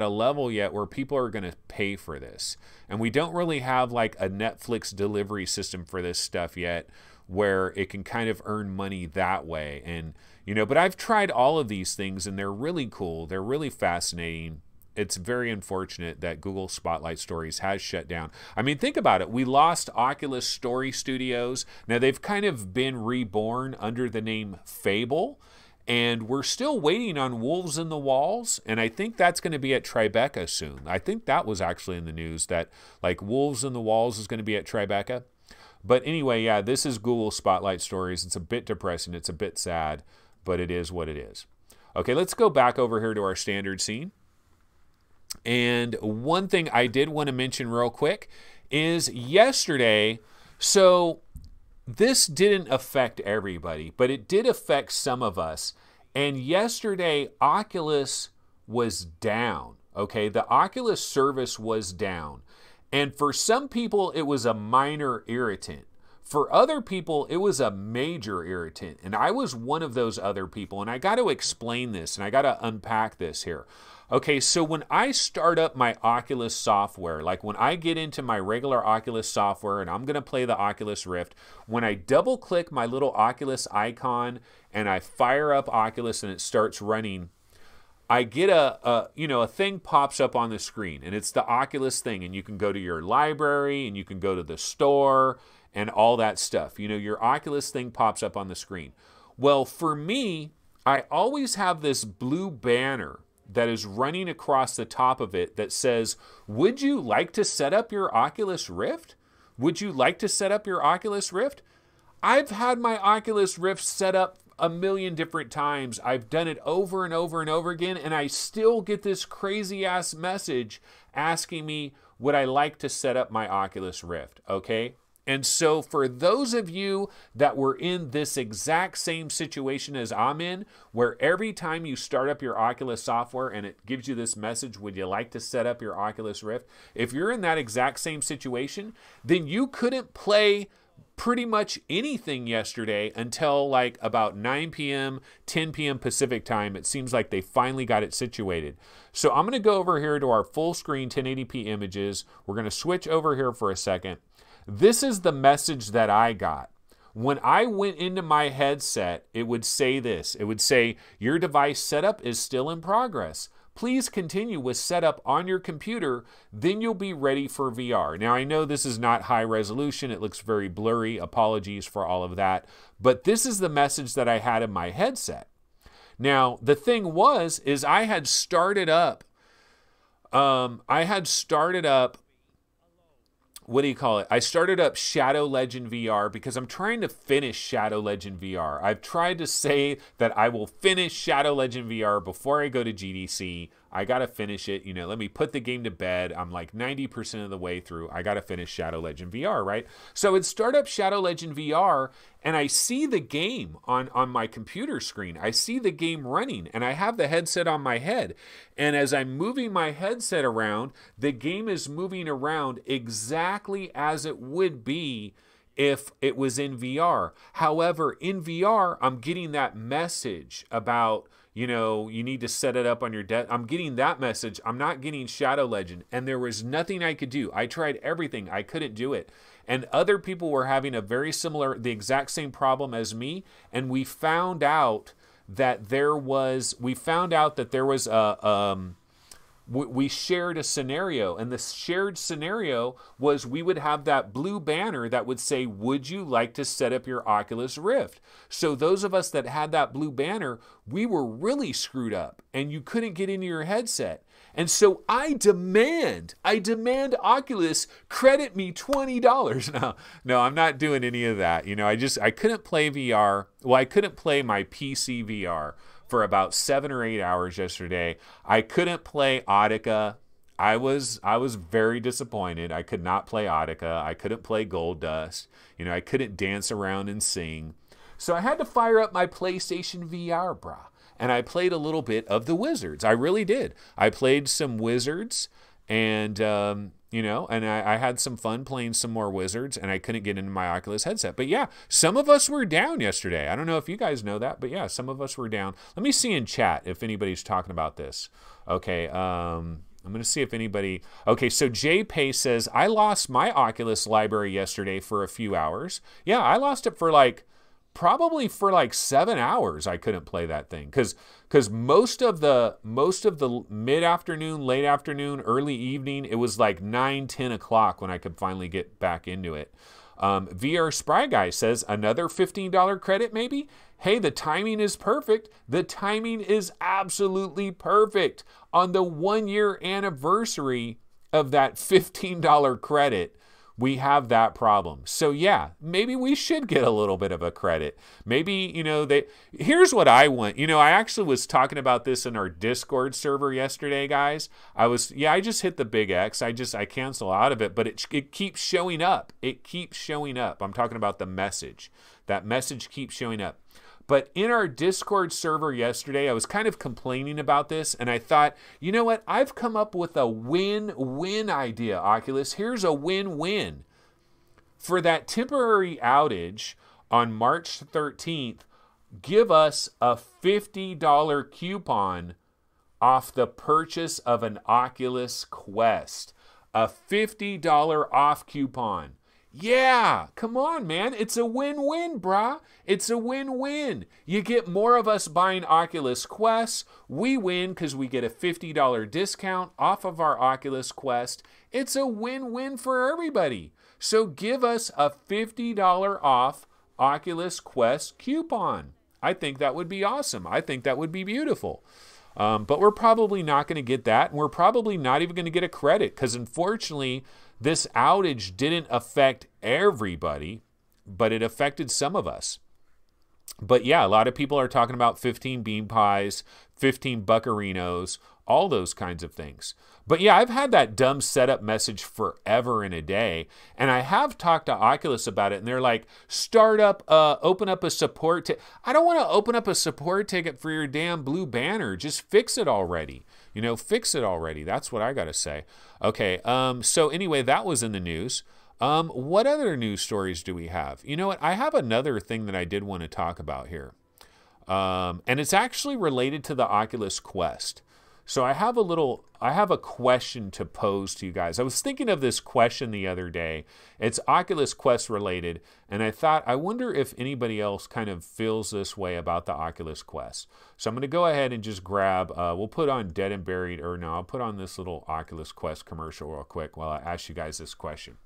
a level yet where people are going to pay for this. And we don't really have like a Netflix delivery system for this stuff yet where it can kind of earn money that way. And, you know, but I've tried all of these things and they're really cool. They're really fascinating. It's very unfortunate that Google Spotlight Stories has shut down. I mean, think about it. We lost Oculus Story Studios. Now, they've kind of been reborn under the name Fable. And we're still waiting on Wolves in the Walls, and I think that's going to be at Tribeca soon. I think that was actually in the news that like Wolves in the Walls is going to be at Tribeca. But anyway, yeah, this is Google Spotlight Stories. It's a bit depressing. It's a bit sad, but it is what it is. Okay, let's go back over here to our standard scene. And one thing I did want to mention real quick is yesterday, so this didn't affect everybody, but it did affect some of us. And yesterday, Oculus was down. Okay, the Oculus service was down. And for some people, it was a minor irritant. For other people, it was a major irritant. And I was one of those other people. And I got to explain this, and I got to unpack this here. Okay, so when I start up my Oculus software, like when I get into my regular Oculus software and I'm going to play the Oculus Rift, when I double click my little Oculus icon and I fire up Oculus and it starts running, I get a thing pops up on the screen, and it's the Oculus thing, and you can go to your library and you can go to the store and all that stuff. You know, your Oculus thing pops up on the screen. Well, for me, I always have this blue banner that is running across the top of it that says, would you like to set up your Oculus Rift? Would you like to set up your Oculus Rift? I've had my Oculus Rift set up a million different times. I've done it over and over and over again, and I still get this crazy ass message asking me, would I like to set up my Oculus Rift? Okay. And so for those of you that were in this exact same situation as I'm in, where every time you start up your Oculus software and it gives you this message, would you like to set up your Oculus Rift? If you're in that exact same situation, then you couldn't play pretty much anything yesterday until like about 9 p.m., 10 p.m. Pacific time. It seems like they finally got it situated. So I'm going to go over here to our full screen 1080p images. We're going to switch over here for a second. This is the message that I got. When I went into my headset, it would say this. It would say, your device setup is still in progress. Please continue with setup on your computer, then you'll be ready for VR. Now, I know this is not high resolution. It looks very blurry. Apologies for all of that. But this is the message that I had in my headset. Now, the thing is I had started up, what do you call it? I started up Shadow Legend VR because I'm trying to finish Shadow Legend VR. I've tried to say that I will finish Shadow Legend VR before I go to GDC. I got to finish it. You know, let me put the game to bed. I'm like 90% of the way through. I got to finish Shadow Legend VR, right? So I'd start up Shadow Legend VR and I see the game on my computer screen. I see the game running and I have the headset on my head. And as I'm moving my headset around, the game is moving around exactly as it would be if it was in VR. However, in VR, I'm getting that message about, you know, you need to set it up on your desk. I'm getting that message. I'm not getting Shadow Legend. And there was nothing I could do. I tried everything. I couldn't do it. And other people were having a very similar, the exact same problem as me. And we found out that there was we shared a scenario, and the shared scenario was we would have that blue banner that would say, would you like to set up your Oculus Rift? So those of us that had that blue banner, we were really screwed up and you couldn't get into your headset. And so I demand Oculus credit me $20. No, I'm not doing any of that. You know, I couldn't play VR. Well, I couldn't play my PC VR for about 7 or 8 hours yesterday. I couldn't play Audica. I was very disappointed. I could not play Audica. I couldn't play Gold Dust. You know, I couldn't dance around and sing. So I had to fire up my PlayStation VR, brah. And I played a little bit of the Wizards. I really did. I played some Wizards and, you know, and I had some fun playing some more Wizards, and I couldn't get into my Oculus headset. But yeah, some of us were down yesterday. I don't know if you guys know that, but yeah, some of us were down. Let me see in chat if anybody's talking about this. Okay, I'm going to see if anybody... Okay, so Jay Pace says, I lost my Oculus library yesterday for a few hours. Yeah, I lost it for probably for 7 hours. I couldn't play that thing because most of the mid-afternoon, late afternoon, early evening, it was like 9, 10 o'clock when I could finally get back into it. VR Spry Guy says, another $15 credit maybe? Hey, the timing is perfect. The timing is absolutely perfect. On the 1-year anniversary of that $15 credit, we have that problem. So yeah, maybe we should get a little bit of a credit. Maybe, you know, here's what I want. You know, I actually was talking about this in our Discord server yesterday, guys. I just hit the big X. I cancel out of it, but it keeps showing up. It keeps showing up. I'm talking about the message. That message keeps showing up. But in our Discord server yesterday, I was kind of complaining about this, and I thought, you know what? I've come up with a win-win idea, Oculus. Here's a win-win. For that temporary outage on March 13th, give us a $50 coupon off the purchase of an Oculus Quest. A $50 off coupon. Yeah, come on, man. It's a win-win, brah. It's a win-win. You get more of us buying Oculus Quests. We win because we get a $50 discount off of our Oculus Quest. It's a win-win for everybody. So give us a $50 off Oculus Quest coupon. I think that would be awesome. I think that would be beautiful. But we're probably not going to get that. And we're probably not even going to get a credit because, unfortunately, this outage didn't affect everybody, but it affected some of us. But yeah, a lot of people are talking about 15 bean pies, 15 buccarinos, all those kinds of things. But yeah, I've had that dumb setup message forever and a day. And I have talked to Oculus about it, and they're like, open up a support ticket. I don't want to open up a support ticket for your damn blue banner. Just fix it already. You know, fix it already. That's what I got to say. Okay, so anyway, that was in the news. What other news stories do we have? You know what? I have another thing that I did want to talk about here. And it's actually related to the Oculus Quest. So I have a question to pose to you guys. I was thinking of this question the other day. It's Oculus Quest related, and I thought, I wonder if anybody else kind of feels this way about the Oculus Quest. So I'm going to go ahead and just grab, we'll put on Dead and Buried, or no, I'll put on this little Oculus Quest commercial real quick while I ask you guys this question.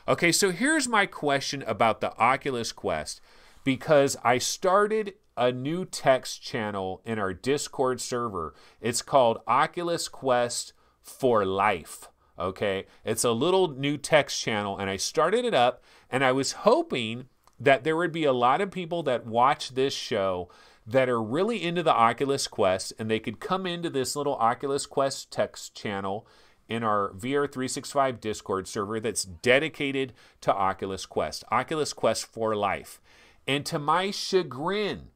Okay, so here's my question about the Oculus Quest, because I started a new text channel in our Discord server. It's called Oculus Quest for Life. Okay, it's a little new text channel, and I started it up, and I was hoping that there would be a lot of people that watch this show that are really into the Oculus Quest, and they could come into this little Oculus Quest text channel in our VR365 Discord server that's dedicated to Oculus Quest for Life. And to my chagrin,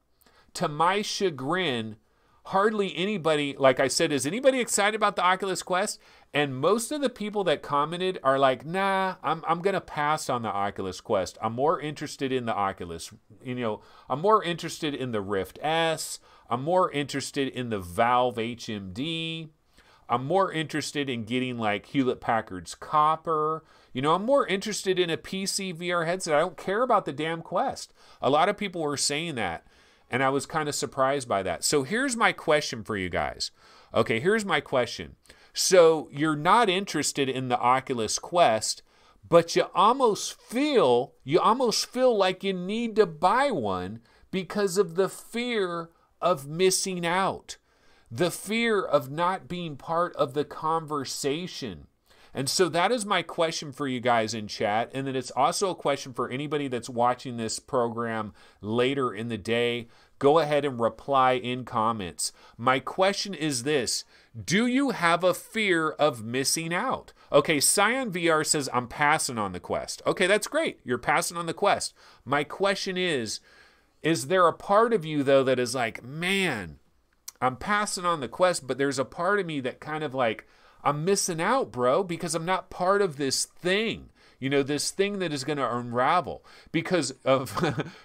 hardly anybody, like I said, is anybody excited about the Oculus Quest? And most of the people that commented are like, nah, I'm going to pass on the Oculus Quest. I'm more interested in the Oculus, I'm more interested in the Rift S. I'm more interested in the Valve HMD. I'm more interested in getting like Hewlett-Packard's Copper. I'm more interested in a PC VR headset. I don't care about the damn Quest. A lot of people were saying that, and I was kind of surprised by that. So here's my question for you guys. Okay, here's my question. So you're not interested in the Oculus Quest, but you almost feel like you need to buy one because of the fear of missing out. The fear of not being part of the conversation. And so that is my question for you guys in chat. And then it's also a question for anybody that's watching this program later in the day. Go ahead and reply in comments. My question is this: do you have a fear of missing out? Okay, Scion VR says, I'm passing on the Quest. Okay, that's great. You're passing on the Quest. My question is there a part of you, though, that is like, man, I'm passing on the Quest, but there's a part of me that kind of like, I'm missing out, bro, because I'm not part of this thing. This thing that is going to unravel because of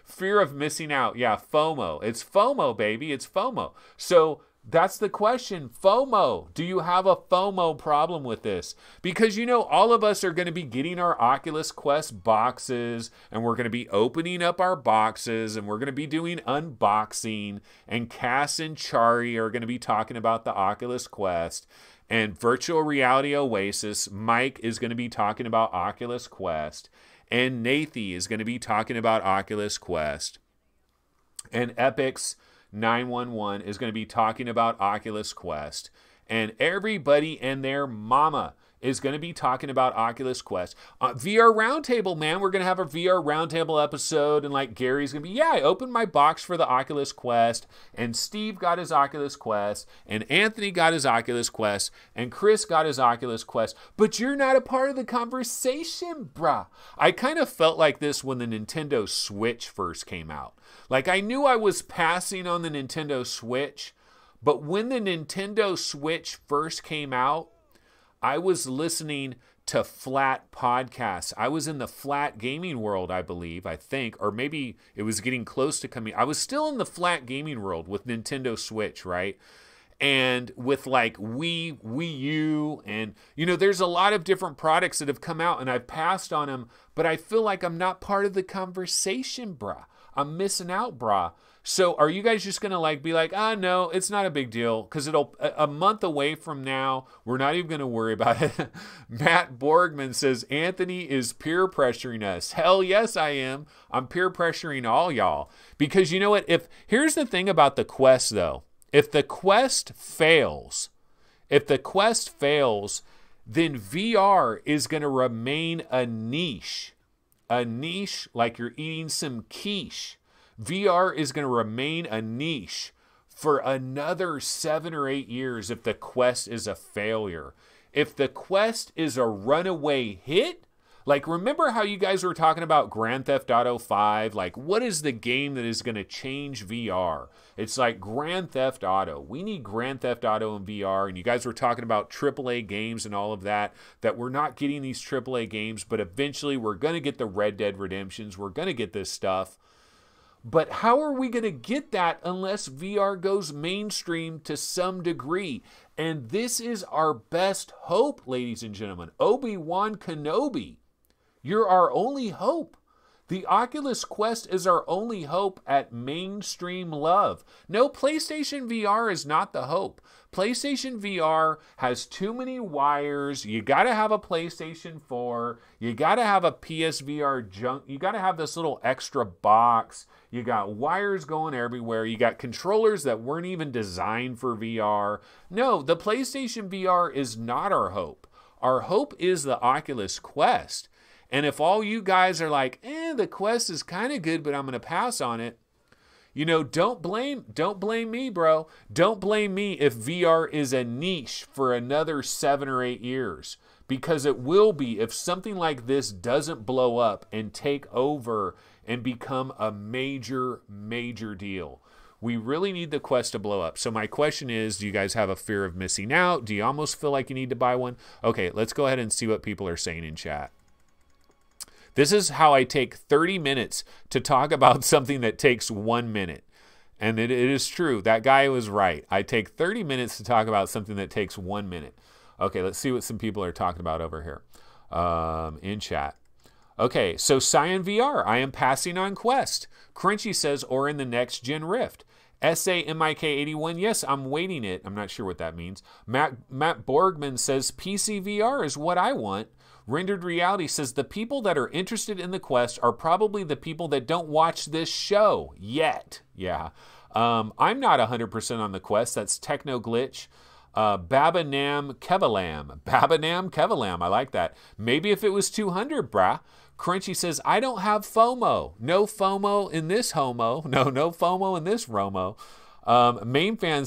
fear of missing out. Yeah, FOMO. It's FOMO, baby. It's FOMO. So that's the question. FOMO. Do you have a FOMO problem with this? Because, all of us are going to be getting our Oculus Quest boxes, and we're going to be opening up our boxes, and we're going to be doing unboxing, and Cass and Chari are going to be talking about the Oculus Quest. And Virtual Reality Oasis, Mike is going to be talking about Oculus Quest. And Nathy is going to be talking about Oculus Quest. And Epix 911 is going to be talking about Oculus Quest. And everybody and their mama is going to be talking about Oculus Quest. VR Roundtable, man. We're going to have a VR Roundtable episode, and like Gary's going to be, I opened my box for the Oculus Quest, and Steve got his Oculus Quest, and Anthony got his Oculus Quest, and Chris got his Oculus Quest, but you're not a part of the conversation, brah. I kind of felt like this when the Nintendo Switch first came out. Like, I knew I was passing on the Nintendo Switch, but when the Nintendo Switch first came out, I was listening to flat podcasts. I was in the flat gaming world, I think, or maybe it was getting close to coming. I was still in the flat gaming world with Nintendo Switch, right? And with like Wii U, and there's a lot of different products that have come out, and I've passed on them, but I feel like I'm not part of the conversation, brah. I'm missing out, brah. So are you guys just going to be like, no, it's not a big deal, because it'll a month away from now, we're not even going to worry about it. Matt Borgman says, Anthony is peer pressuring us. Hell yes, I am. I'm peer pressuring all y'all. Because you know what? Here's the thing about the Quest, though. If the Quest fails, then VR is going to remain a niche. A niche like you're eating some quiche. VR is going to remain a niche for another 7 or 8 years if the Quest is a failure. If the Quest is a runaway hit, Like, remember how you guys were talking about Grand Theft Auto 5? Like, what is the game that is going to change VR? It's like Grand Theft Auto. We need Grand Theft Auto in VR. And you guys were talking about AAA games and all of that, that we're not getting these AAA games, but eventually we're going to get the Red Dead Redemptions. We're going to get this stuff. But how are we going to get that unless VR goes mainstream to some degree? And this is our best hope, ladies and gentlemen. Obi-Wan Kenobi. You're our only hope. The Oculus Quest is our only hope at mainstream love. No, PlayStation VR is not the hope. PlayStation VR has too many wires. You got to have a PlayStation 4. You got to have a PSVR junk. You got to have this little extra box. You got wires going everywhere. You got controllers that weren't even designed for VR. No, the PlayStation VR is not our hope. Our hope is the Oculus Quest. And if all you guys are like, the Quest is kind of good, but I'm going to pass on it. You know, don't blame me, bro. Don't blame me if VR is a niche for another 7 or 8 years. Because it will be if something like this doesn't blow up and take over and become a major, major deal. We really need the Quest to blow up. So my question is, do you guys have a fear of missing out? Do you almost feel like you need to buy one? Okay, let's go ahead and see what people are saying in chat. This is how I take 30 minutes to talk about something that takes 1 minute. And it is true. That guy was right. I take 30 minutes to talk about something that takes 1 minute. Okay, let's see what some people are talking about over here in chat. Okay, so Cyan VR, I am passing on Quest. Crunchy says, or in the next gen Rift. SAMIK81, yes, I'm waiting it. I'm not sure what that means. Matt Borgman says, PC VR is what I want. Rendered Reality says, the people that are interested in the Quest are probably the people that don't watch this show yet. Yeah. I'm not 100% on the Quest. That's Techno Glitch. Babanam Kevalam. I like that. Maybe if it was 200, brah. Crunchy says, I don't have FOMO. No FOMO in this homo. No FOMO in this Romo. Main fan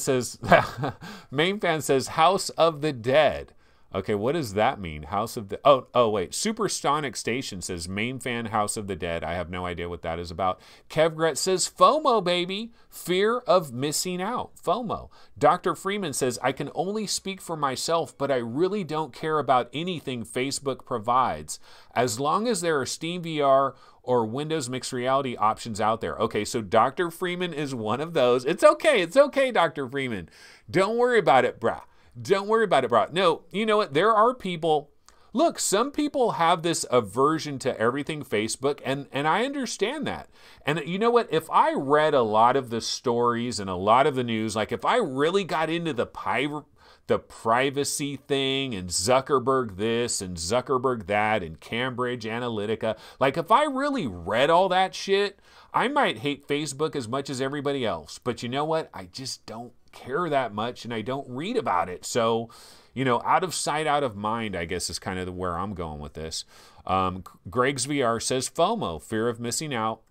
says, House of the Dead. Okay, what does that mean? House of the... Oh, wait. Supersonic Station says, main fan, House of the Dead. I have no idea what that is about. Kevgret says, FOMO, baby. Fear of missing out. FOMO. Dr. Freeman says, I can only speak for myself, but I really don't care about anything Facebook provides. As long as there are Steam VR or Windows Mixed Reality options out there. Okay, so Dr. Freeman is one of those. It's okay, Dr. Freeman. Don't worry about it, brah. Don't worry about it, bro. No, you know what? There are people... Look, some people have this aversion to everything Facebook, and I understand that. And you know what? If I read a lot of the stories and a lot of the news, like if I really got into the privacy thing and Zuckerberg this and Zuckerberg that and Cambridge Analytica, like if I really read all that shit, I might hate Facebook as much as everybody else. But you know what? I just don't care that much and I don't read about it. So, you know, out of sight, out of mind, I guess is kind of where I'm going with this. Greg's VR says FOMO, fear of missing out.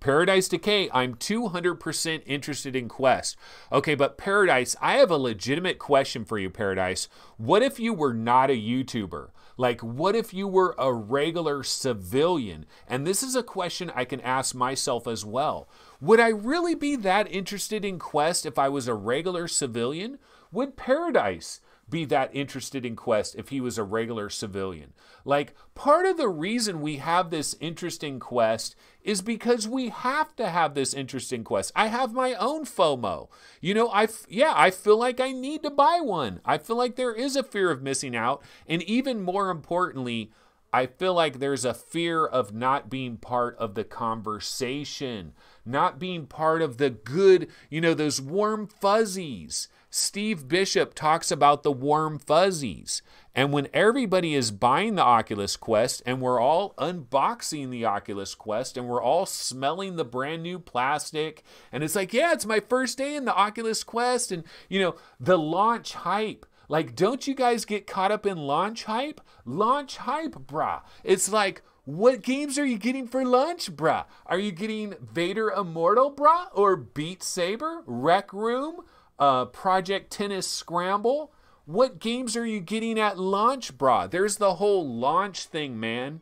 Paradise Decay, I'm 200% interested in Quest. Okay, but Paradise, I have a legitimate question for you, Paradise. What if you were not a YouTuber? Like, what if you were a regular civilian? And this is a question I can ask myself as well. Would I really be that interested in Quest if I was a regular civilian? Would Paradise be that interested in Quest if he was a regular civilian? Like, part of the reason we have this interest in Quest is because we have to have this interest in Quest. I have my own FOMO. You know, I feel like I need to buy one. I feel like there is a fear of missing out. And even more importantly, I feel like there's a fear of not being part of the conversation, not being part of the good, you know, those warm fuzzies. Steve Bishop talks about the warm fuzzies. And when everybody is buying the Oculus Quest and we're all unboxing the Oculus Quest and we're all smelling the brand new plastic and it's like, yeah, it's my first day in the Oculus Quest and, you know, the launch hype. Like, don't you guys get caught up in launch hype? Launch hype, brah. It's like, what games are you getting for launch, brah? Are you getting Vader Immortal, brah? Or Beat Saber? Rec Room? Project Tennis Scramble? What games are you getting at launch, Brah? There's the whole launch thing, man.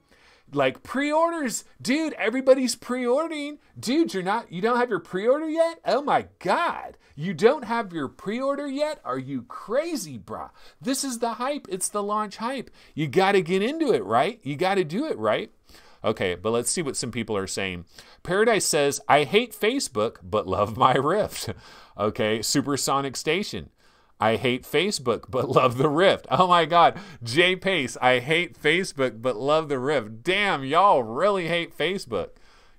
Like pre-orders, dude, everybody's pre-ordering. Dude, you don't have your pre-order yet? Oh my God. You don't have your pre-order yet? Are you crazy, Brah? This is the hype. It's the launch hype. You got to get into it, right? You got to do it, right? Okay, but let's see what some people are saying. Paradise says, I hate Facebook, but love my Rift. Okay, Supersonic Station. I hate Facebook, but love the Rift. Oh my God. Jay Pace, I hate Facebook, but love the Rift. Damn, y'all really hate Facebook.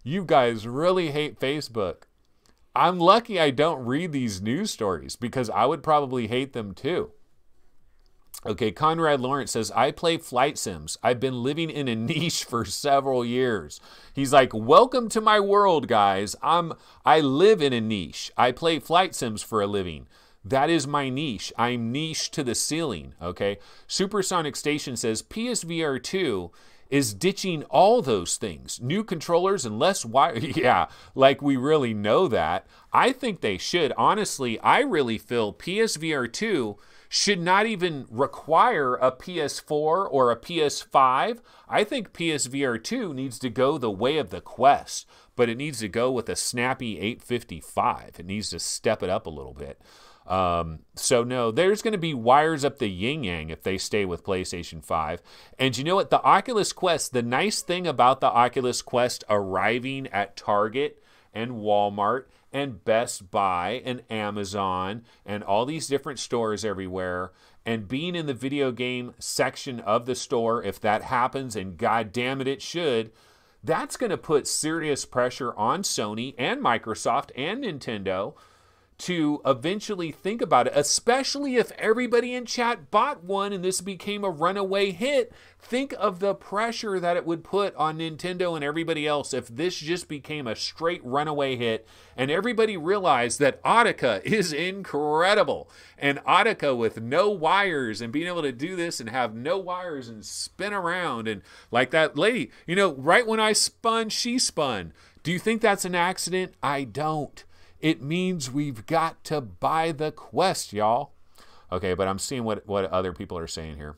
You guys really hate Facebook. I'm lucky I don't read these news stories because I would probably hate them too. Okay, Conrad Lawrence says, I play flight sims. I've been living in a niche for several years. He's like, welcome to my world, guys. I live in a niche. I play flight sims for a living. That is my niche. I'm niche to the ceiling, okay? Supersonic Station says, PSVR 2 is ditching all those things. New controllers and less wire. Yeah, like we really know that. I think they should. Honestly, I really feel PSVR 2 should not even require a PS4 or a PS5. I think PSVR 2 needs to go the way of the Quest, but it needs to go with a snappy 855. It needs to step it up a little bit. So no, there's going to be wires up the yin-yang if they stay with PlayStation 5. And you know what? The Oculus Quest, the nice thing about the Oculus Quest arriving at Target and Walmart and Best Buy and Amazon and all these different stores everywhere and being in the video game section of the store, if that happens, and God damn it, it should, that's going to put serious pressure on Sony and Microsoft and Nintendo to eventually think about it, especially if everybody in chat bought one and this became a runaway hit. Think of the pressure that it would put on Nintendo and everybody else if this just became a straight runaway hit and everybody realized that Autica is incredible. And Autica with no wires and being able to do this and have no wires and spin around and like that lady, you know, right when I spun, she spun. Do you think that's an accident? I don't. It means we've got to buy the Quest, y'all. Okay, but I'm seeing what other people are saying here.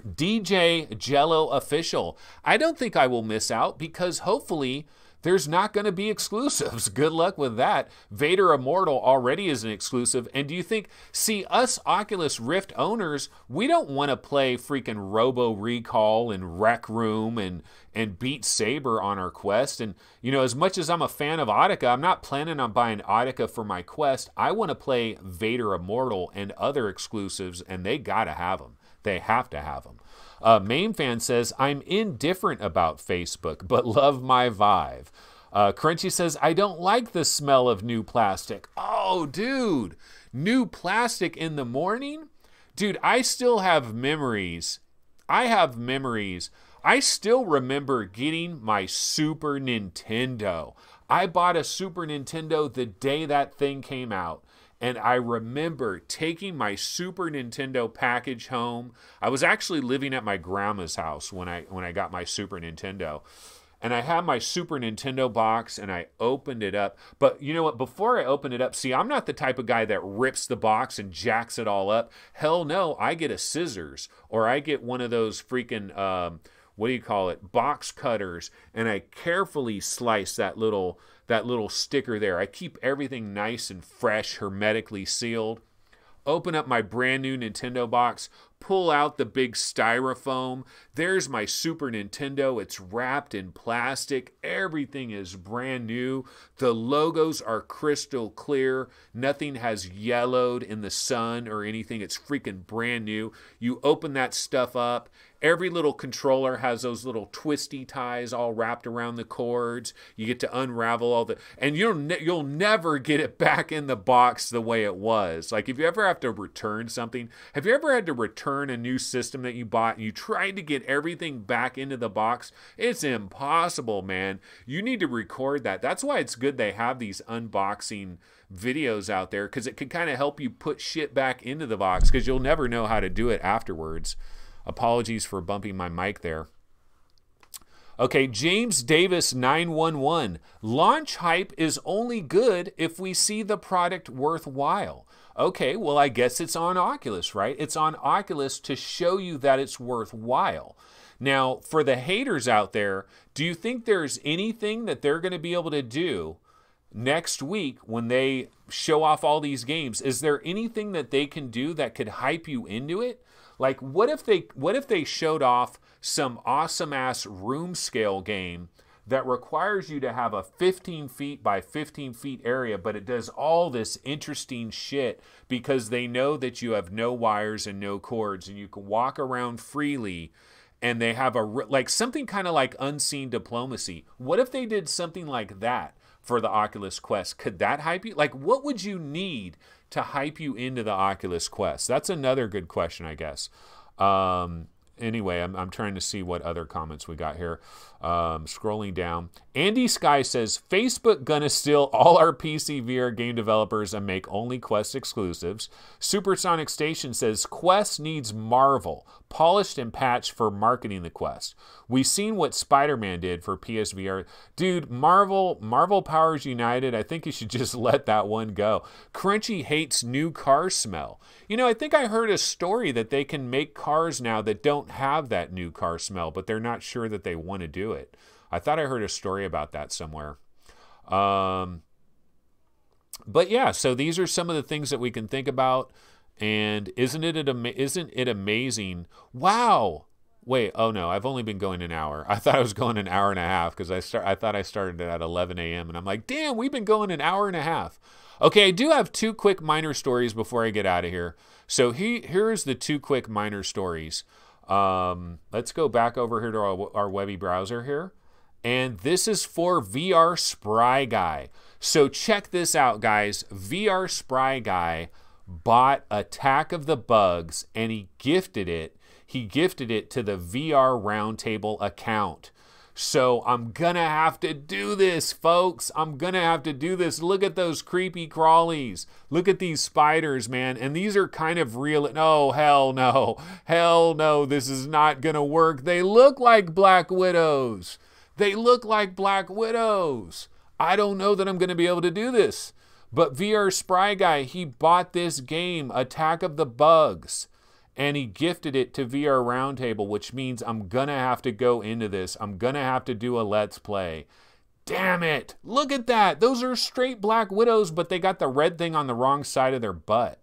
DJ Jello Official. I don't think I will miss out because hopefully there's not going to be exclusives. Good luck with that. Vader Immortal already is an exclusive. And do you think, see, us Oculus Rift owners, we don't want to play freaking Robo Recall and Rec Room and Beat Saber on our Quest. And, you know, as much as I'm a fan of Autica, I'm not planning on buying Autica for my Quest. I want to play Vader Immortal and other exclusives, and they got to have them. They have to have them. Main Fan says, I'm indifferent about Facebook, but love my Vive. Crunchy says, I don't like the smell of new plastic. Oh, dude, new plastic in the morning? Dude, I still have memories. I still remember getting my Super Nintendo. I bought a Super Nintendo the day that thing came out. And I remember taking my Super Nintendo package home. I was actually living at my grandma's house when I got my Super Nintendo. And I had my Super Nintendo box and I opened it up. But you know what? Before I open it up, see, I'm not the type of guy that rips the box and jacks it all up. Hell no, I get a scissors or I get one of those freaking, what do you call it? Box cutters. And I carefully slice that little sticker there. I keep everything nice and fresh, hermetically sealed. Open up my brand new Nintendo box, pull out the big styrofoam. There's my Super Nintendo. It's wrapped in plastic. Everything is brand new. The logos are crystal clear. Nothing has yellowed in the sun or anything. It's freaking brand new. You open that stuff up. Every little controller has those little twisty ties all wrapped around the cords. You get to unravel all the... And you'll never get it back in the box the way it was. Like if you ever have to return something, have you ever had to return a new system that you bought and you tried to get everything back into the box? It's impossible, man. You need to record that. That's why it's good they have these unboxing videos out there, because it can kind of help you put shit back into the box, because you'll never know how to do it afterwards. Apologies for bumping my mic there. Okay, James Davis 911. Launch hype is only good if we see the product worthwhile. Okay, well, I guess it's on Oculus, right? It's on Oculus to show you that it's worthwhile. Now, for the haters out there, do you think there's anything that they're going to be able to do next week when they show off all these games? Is there anything that they can do that could hype you into it? Like, what if they showed off some awesome ass room scale game that requires you to have a 15 feet by 15 feet area, but it does all this interesting shit because they know that you have no wires and no cords and you can walk around freely, and they have like something kind of like Unseen Diplomacy. What if they did something like that for the Oculus Quest? Could that hype you? Like, what would you need to hype you into the Oculus Quest? That's another good question, I guess. Anyway, I'm trying to see what other comments we got here. Scrolling down. Andy Sky says, Facebook gonna steal all our PC VR game developers and make only Quest exclusives. Supersonic Station says, Quest needs Marvel, polished and patched for marketing the Quest. We've seen what Spider-Man did for PSVR. Dude, Marvel Powers United, I think you should just let that one go. Crunchy hates new car smell. You know, I think I heard a story that they can make cars now that don't have that new car smell, but they're not sure that they want to do it. I thought I heard a story about that somewhere. But yeah, so these are some of the things that we can think about. And isn't it amazing? Wow. Wait, oh no, I've only been going an hour. I thought I was going an hour and a half because I thought I started at 11 a.m. and I'm like, damn, we've been going an hour and a half. Okay, I do have two quick minor stories before I get out of here. So here's the two quick minor stories. Let's go back over here to our webby browser here. And this is for VR Spry Guy. So check this out, guys. VR Spry Guy bought Attack of the Bugs and he gifted it. He gifted it to the VR Roundtable account. So I'm going to have to do this, folks. I'm going to have to do this. Look at those creepy crawlies. Look at these spiders, man. And these are kind of real. No, hell no. Hell no. This is not going to work. They look like Black Widows. They look like Black Widows. I don't know that I'm going to be able to do this. But VR Spry Guy, he bought this game, Attack of the Bugs, and he gifted it to VR Roundtable, which means I'm going to have to go into this. I'm going to have to do a Let's Play. Damn it. Look at that. Those are straight Black Widows, but they got the red thing on the wrong side of their butt.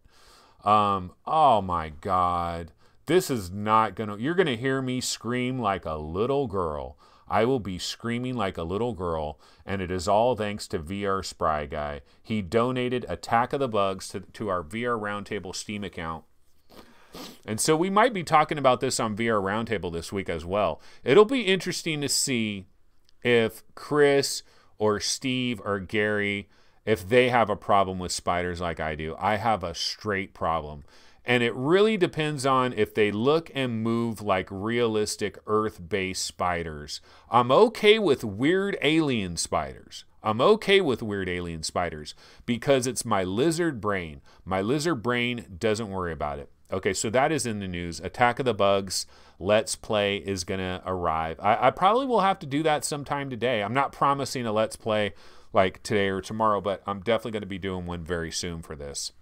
Oh my God. This is not going to... You're going to hear me scream like a little girl. I will be screaming like a little girl, and it is all thanks to VR Spry Guy. He donated Attack of the Bugs to our VR Roundtable Steam account. And so we might be talking about this on VR Roundtable this week as well. It'll be interesting to see if Chris or Steve or Gary, if they have a problem with spiders like I do. I have a straight problem. And it really depends on if they look and move like realistic Earth-based spiders. I'm okay with weird alien spiders. I'm okay with weird alien spiders because it's my lizard brain. My lizard brain doesn't worry about it. Okay, so that is in the news. Attack of the Bugs Let's Play is going to arrive. I probably will have to do that sometime today. I'm not promising a Let's Play like today or tomorrow, but I'm definitely going to be doing one very soon for this.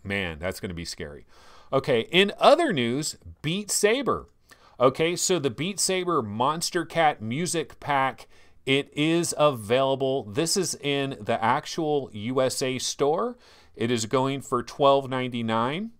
Man, that's going to be scary. Okay, in other news, Beat Saber. Okay, so the Beat Saber Monster Cat Music Pack, it is available. This is in the actual USA store. It is going for $12.99.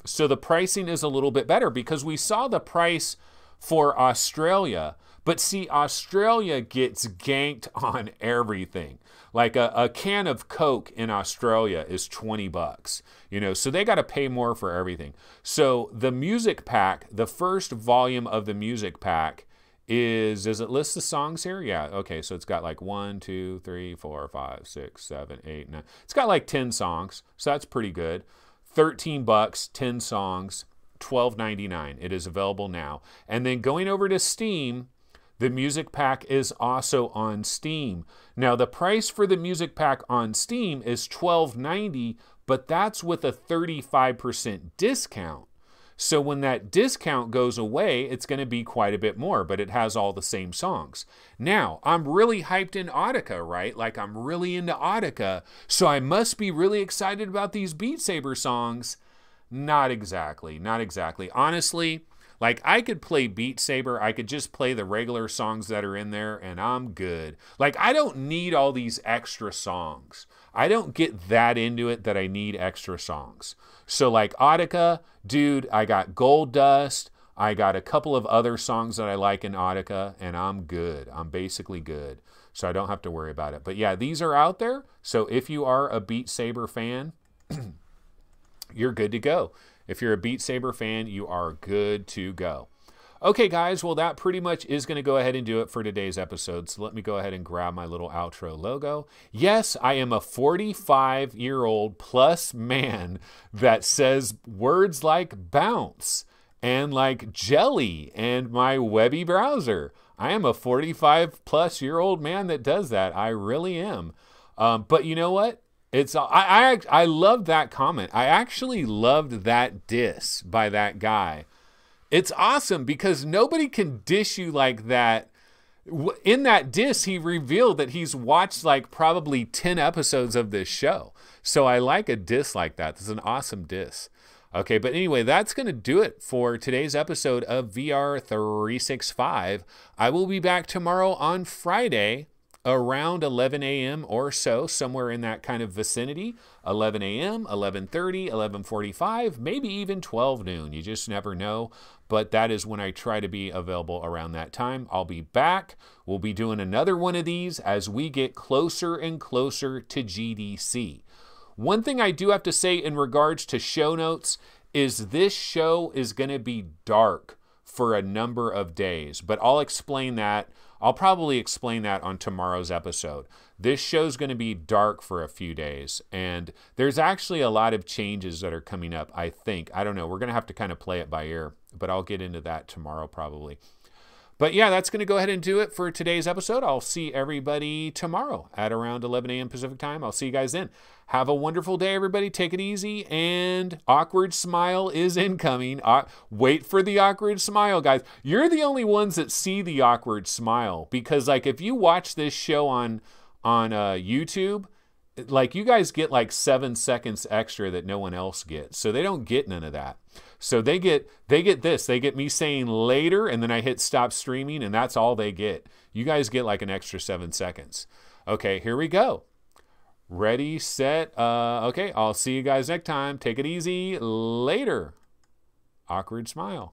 So the pricing is a little bit better because we saw the price for Australia. But see, Australia gets ganked on everything. Like a can of Coke in Australia is $20, you know, so they got to pay more for everything. So the music pack, the first volume of the music pack does it list the songs here? Yeah, okay, so it's got like 1, 2, 3, 4, 5, 6, 7, 8, 9. It's got like 10 songs, so that's pretty good. $13, 10 songs, $12.99. It is available now. And then going over to Steam, the music pack is also on Steam. Now, the price for the music pack on Steam is $12.90, but that's with a 35% discount. So when that discount goes away, it's going to be quite a bit more, but it has all the same songs. Now, I'm really hyped in Audica, right? Like I'm really into Audica, so I must be really excited about these Beat Saber songs. Not exactly, not exactly. Honestly, like I could play Beat Saber, I could just play the regular songs that are in there and I'm good. Like I don't need all these extra songs. I don't get that into it that I need extra songs. So like Audica, dude, I got Gold Dust. I got a couple of other songs that I like in Audica, and I'm good. I'm basically good. So I don't have to worry about it. But yeah, these are out there. So if you are a Beat Saber fan, you're good to go. If you're a Beat Saber fan, you are good to go. Okay, guys, well, that pretty much is going to go ahead and do it for today's episode. So let me go ahead and grab my little outro logo. Yes, I am a 45-year-old plus man that says words like bounce and like jelly and my Webby browser. I am a 45-plus-year-old man that does that. I really am. But you know what? I love that comment. I actually loved that diss by that guy. It's awesome because nobody can dish you like that. In that diss, he revealed that he's watched like probably 10 episodes of this show. So I like a diss like that. This is an awesome diss. Okay, but anyway, that's going to do it for today's episode of VR 365. I will be back tomorrow on Friday around 11 a.m. or so, somewhere in that kind of vicinity. 11 a.m., 11:30, 11:45, maybe even 12 noon. You just never know. But that is when I try to be available around that time. I'll be back. We'll be doing another one of these as we get closer and closer to GDC. One thing I do have to say in regards to show notes is this show is going to be dark for a number of days, but I'll explain that. I'll probably explain that on tomorrow's episode. This show's going to be dark for a few days, and there's actually a lot of changes that are coming up, I think. I don't know. We're going to have to kind of play it by ear, but I'll get into that tomorrow probably. But yeah, that's going to go ahead and do it for today's episode. I'll see everybody tomorrow at around 11 a.m. Pacific time. I'll see you guys then. Have a wonderful day, everybody. Take it easy. And awkward smile is incoming. Wait for the awkward smile, guys. You're the only ones that see the awkward smile. Because like if you watch this show on YouTube, like you guys get like 7 seconds extra that no one else gets. So they don't get none of that. So they get this. They get me saying later, and then I hit stop streaming, and that's all they get. You guys get like an extra 7 seconds. Okay, here we go. Ready, set, okay, I'll see you guys next time. Take it easy. Later. Awkward smile.